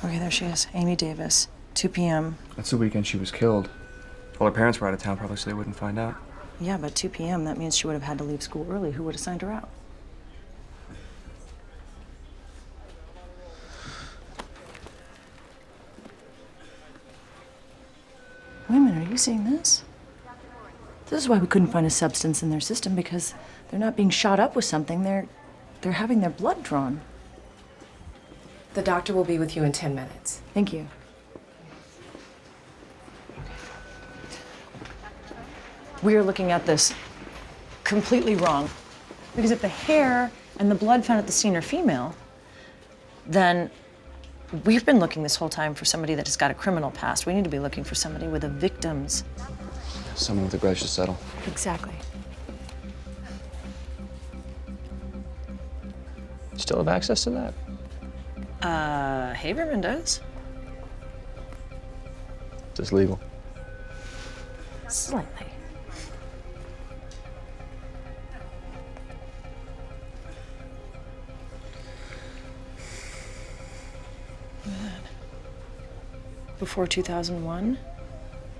Okay, there she is. Amy Davis, 2 p.m. That's the weekend she was killed. Well, her parents were out of town, probably so they wouldn't find out. Yeah, but 2 p.m., that means she would have had to leave school early. Who would have signed her out? Wait a minute, are you seeing this? This is why we couldn't find a substance in their system, because they're not being shot up with something. They're having their blood drawn. The doctor will be with you in 10 minutes. Thank you. We are looking at this completely wrong. Because if the hair and the blood found at the scene are female, then we've been looking this whole time for somebody that has got a criminal past. We need to be looking for somebody with a victim's. Someone with a grudge to settle. Exactly. Still have access to that? Haberman does. Is this legal? Slightly. Before 2001,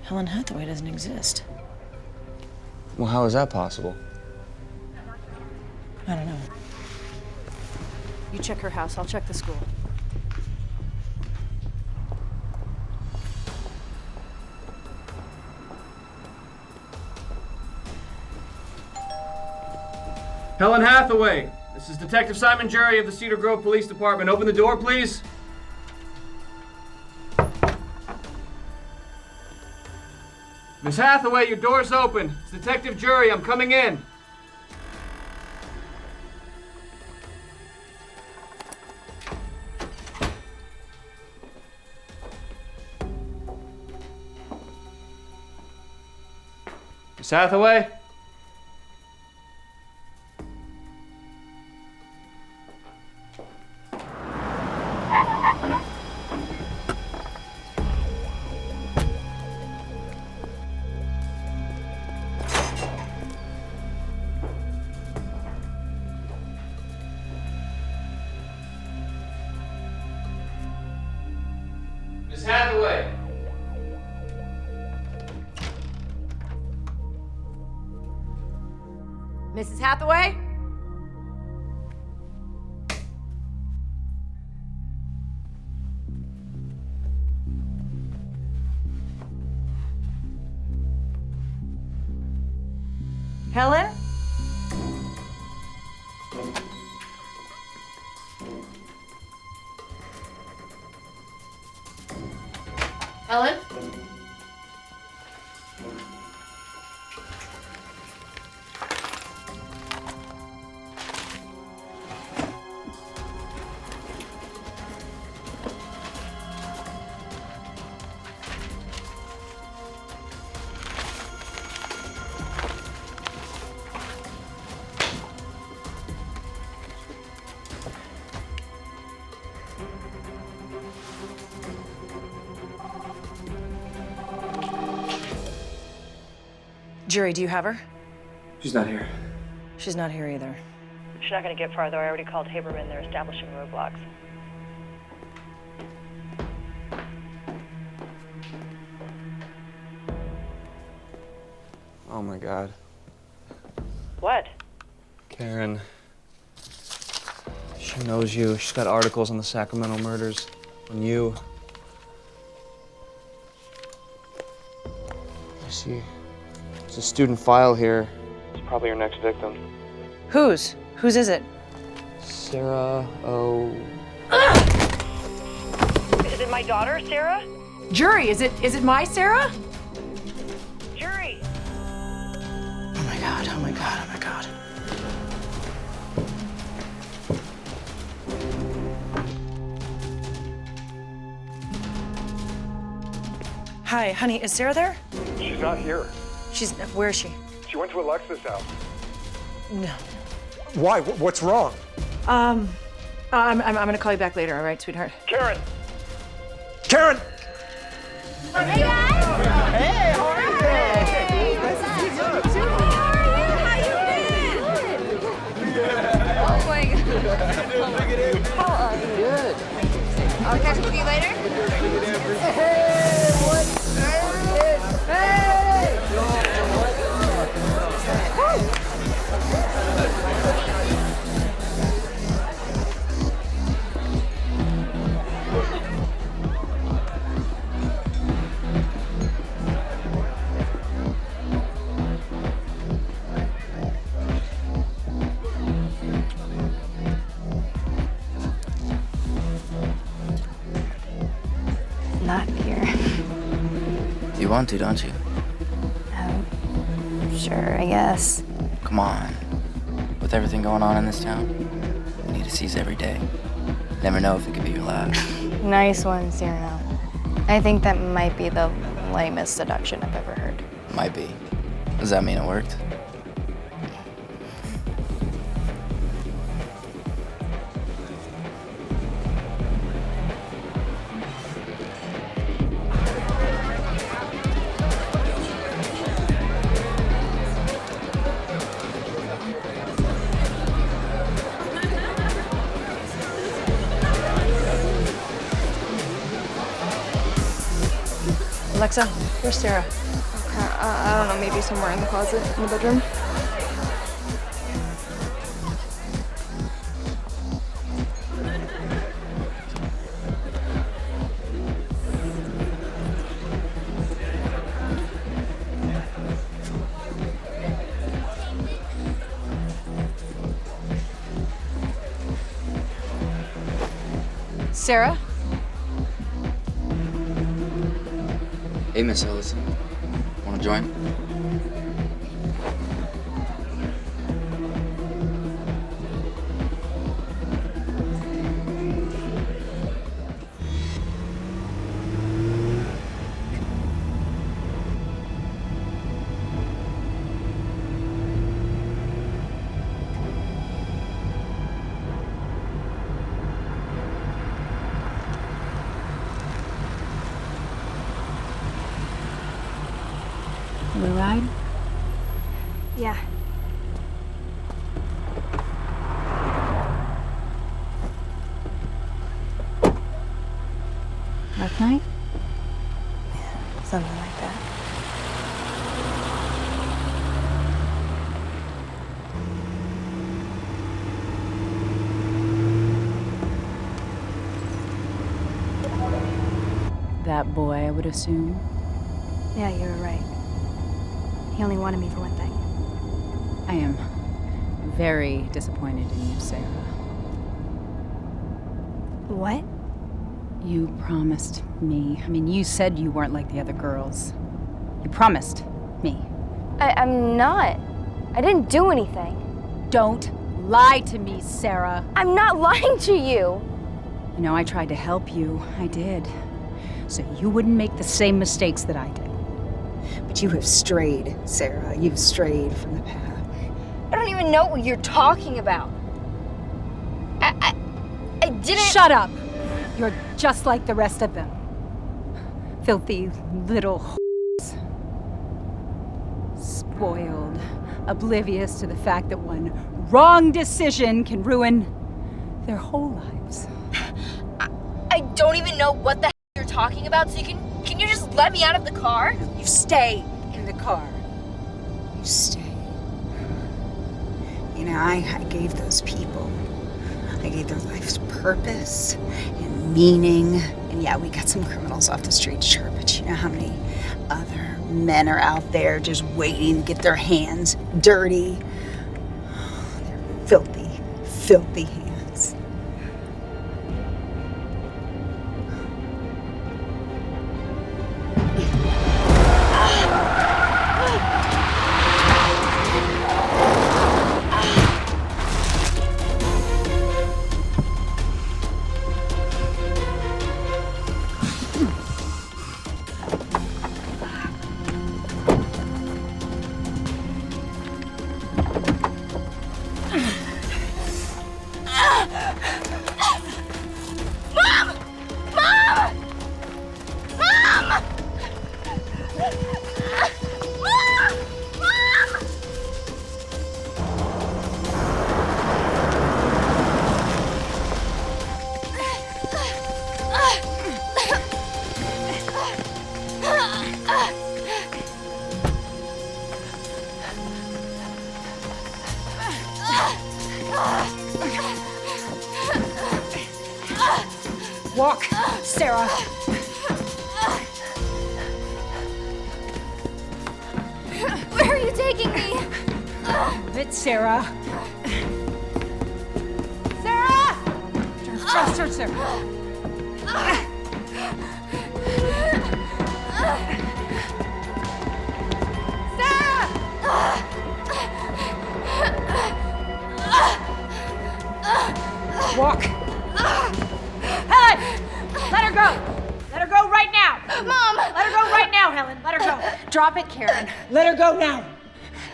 Helen Hathaway doesn't exist. Well, how is that possible? I don't know. You check her house, I'll check the school. Helen Hathaway, this is Detective Simon Jury of the Cedar Grove Police Department. Open the door, please. Miss Hathaway, your door's open. It's Detective Jury. I'm coming in. Miss Hathaway? Miss Hathaway. Mrs. Hathaway? Helen? Helen? Jury, do you have her? She's not here. She's not here either. She's not going to get far, though. I already called Haberman. They're establishing roadblocks. Oh my God. What? Karen. She knows you. She's got articles on the Sacramento murders. On you. I see. There's a student file here. It's probably your next victim. Whose? Whose is it? Sarah O. Is it my daughter, Sarah? Jury, is it my Sarah? Jury! Oh my God, oh my God, oh my God. Hi, honey, is Sarah there? She's not here. Where is she? She went to Alexa's house. No. Why? What's wrong? I'm gonna call you back later, all right, sweetheart? Karen! Karen! Hey, guys! Hey, how are you? Hey, nice to see you. How you been? Oh my God. How are you? Good. I'll catch up with you later. Hey, what's hey! Not here. You want to, don't you? Sure, I guess. Come on. With everything going on in this town, you need to seize every day. Never know if it could be your last. Nice one, Cyrano. I think that might be the lamest seduction I've ever heard. Might be. Does that mean it worked? Alexa, where's Sarah? I don't know, maybe somewhere in the closet in the bedroom. Sarah? Hey, Miss Ellison. Wanna join? Want a ride? Yeah. Rough night? Something like that. That boy, I would assume. Yeah, you were right. He only wanted me for one thing. I am very disappointed in you, Sarah. What? You promised me. I mean, you said you weren't like the other girls. You promised me. I'm not. I didn't do anything. Don't lie to me, Sarah. I'm not lying to you. You know, I tried to help you. I did. So you wouldn't make the same mistakes that I did. But you have strayed, Sarah. You've strayed from the path. I don't even know what you're talking about. I didn't. Shut up! You're just like the rest of them. Filthy little whores. Spoiled, oblivious to the fact that one wrong decision can ruin their whole lives. I don't even know what the you're talking about, so can you just let me out of the car? You stay in the car. You stay. You know, I gave those people, I gave their lives purpose and meaning. And yeah, we got some criminals off the street, sure, but you know how many other men are out there just waiting to get their hands dirty? They're filthy, filthy hands. Walk, Sarah. Where are you taking me? Bit, Sarah. Sarah! Turn faster, Sarah. Walk. Helen! Let her go! Let her go right now! Mom! Let her go right now, Helen! Let her go! Drop it, Karen. Let her go now!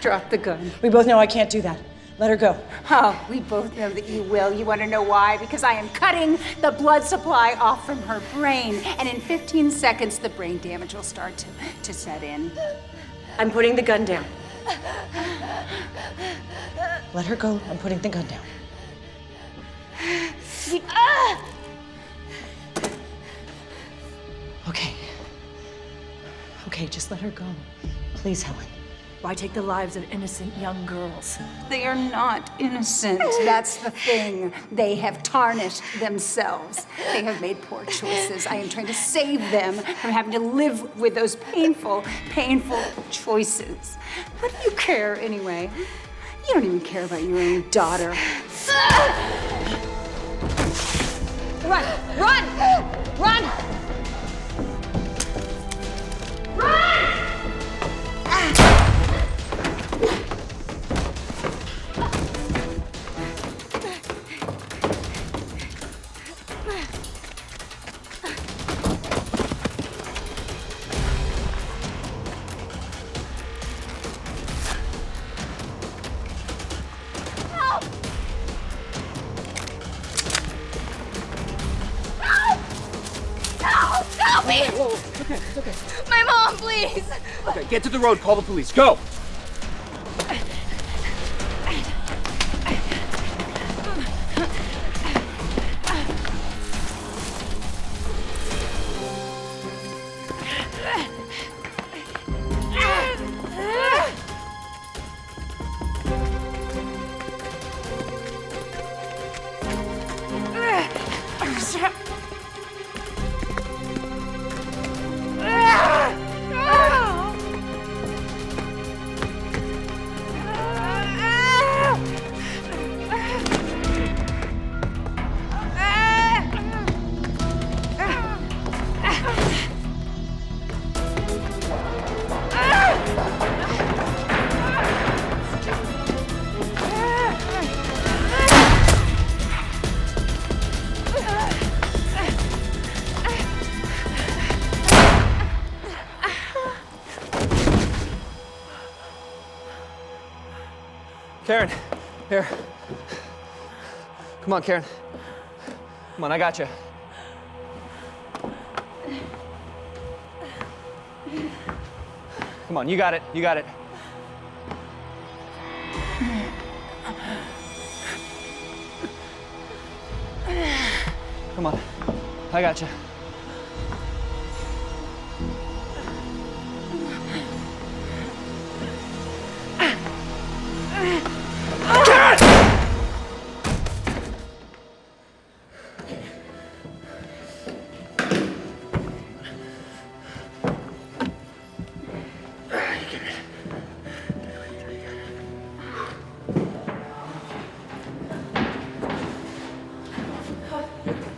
Drop the gun. We both know I can't do that. Let her go. Oh, we both know that you will. You want to know why? Because I am cutting the blood supply off from her brain. And in 15 seconds, the brain damage will start to set in. I'm putting the gun down. Let her go. I'm putting the gun down. Okay. Okay, just let her go. Please, Helen. Why take the lives of innocent young girls? They are not innocent. That's the thing. They have tarnished themselves. They have made poor choices. I am trying to save them from having to live with those painful, painful choices. What do you care anyway? You don't even care about your own daughter. Run! Run! Run! Run! Help me! Whoa, it's okay, it's okay. My mom, please! Okay, get to the road, call the police, go! Karen, here. Come on, Karen. Come on, I got you. Come on, you got it, you got it. Come on, I got you.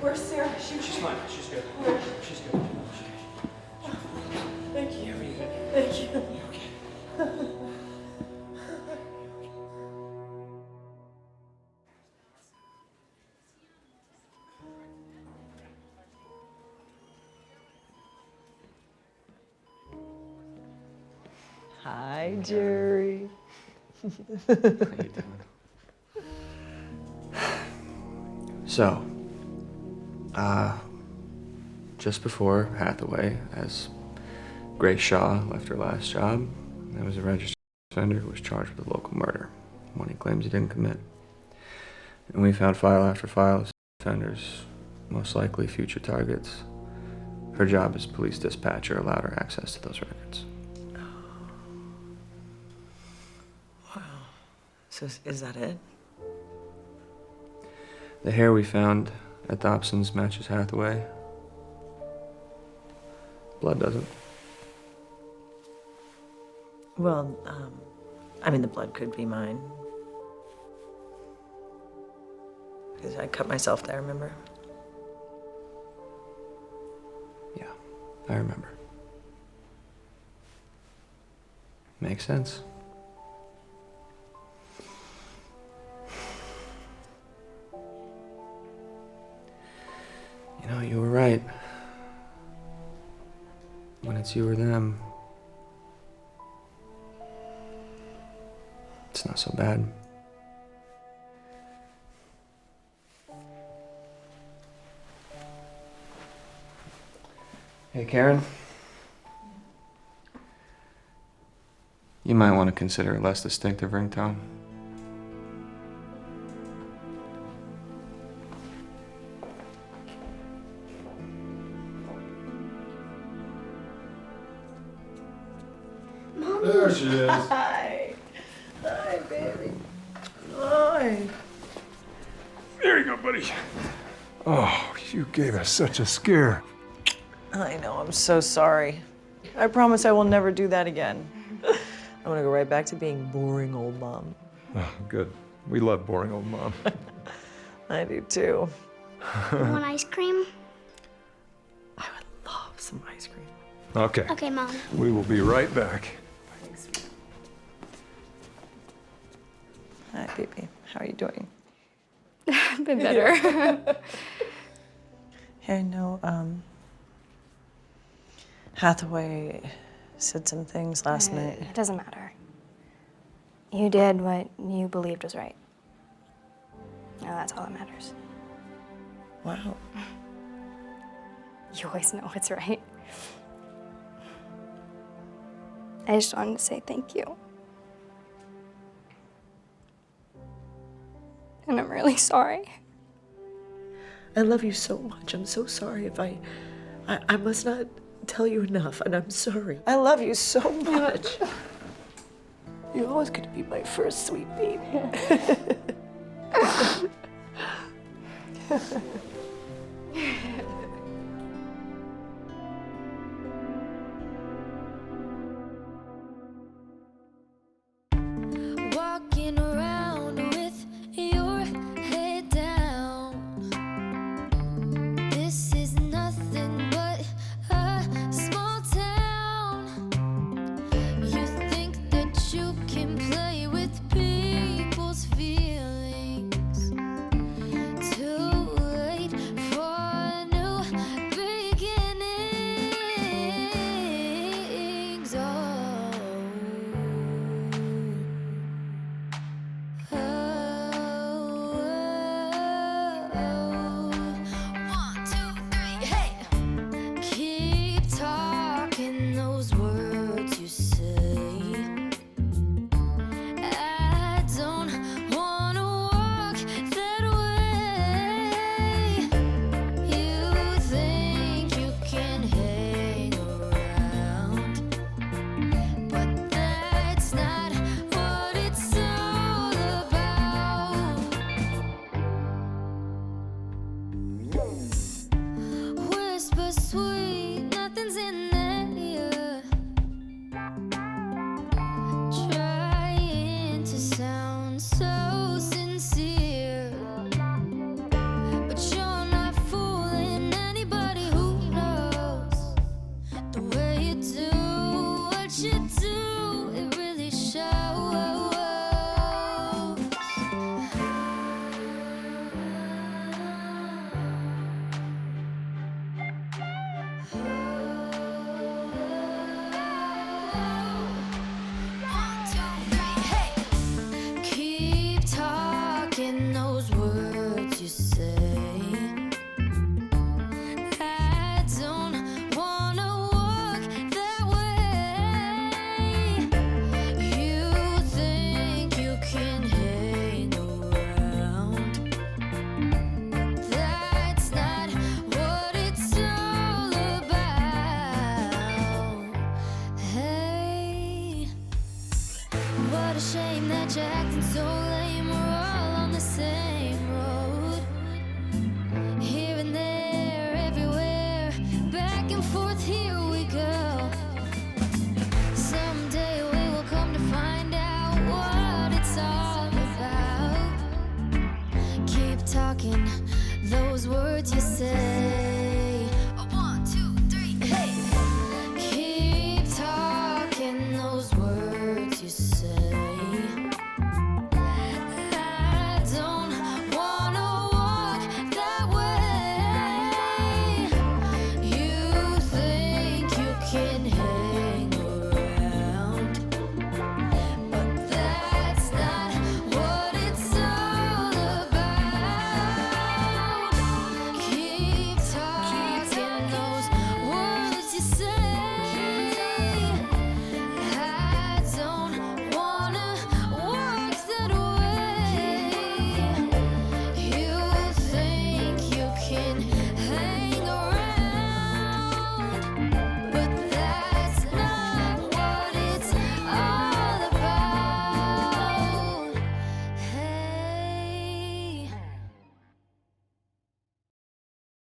Where's Sarah? She's fine. She's good. She's good. Thank you. Thank you. Hi, Jerry. How you doing? So, just before Hathaway, as Grace Shaw left her last job, there was a registered offender who was charged with a local murder, one he claims he didn't commit. And we found file after file of offenders, most likely future targets. Her job as police dispatcher allowed her access to those records. Wow. So is that it? The hair we found at Dobson's matches Hathaway. Blood doesn't. Well, I mean, the blood could be mine. Because I cut myself there, remember? Yeah, I remember. Makes sense. You know, you were right. When it's you or them, it's not so bad. Hey, Karen. You might want to consider a less distinctive ringtone. There she is. Hi. Hi, baby. Hi. There you go, buddy. Oh, you gave us such a scare. I know, I'm so sorry. I promise I will never do that again. I'm gonna go right back to being boring old mom. Oh, good. We love boring old mom. I do too. You want ice cream? Love some ice cream. Okay. Okay, Mom. We will be right back. Hi, baby. How are you doing? Been better. Hey, I know, Hathaway said some things last night. It doesn't matter. You did what you believed was right. Now that's all that matters. Wow. You always know what's right. I just wanted to say thank you. And I'm really sorry. I love you so much. I'm so sorry if I must not tell you enough, and I'm sorry. I love you so much. You're always going to be my first sweet baby. Walking around with your head down. This is nothing but a small town. You think that you can play with people's feelings. Too late for new beginnings. Keep talking those words you say. I don't wanna walk that way. You think you can hang around, but that's not what it's all about. Whisper sweet, nothing's in there. Trying to sound so sincere, but you're not fooling anybody who knows the way you do what you do. It really shows. Keep talking those words you say. I don't wanna walk that way. You think you can hang around. That's not what it's all about. Hey, what a shame that you're acting so lame.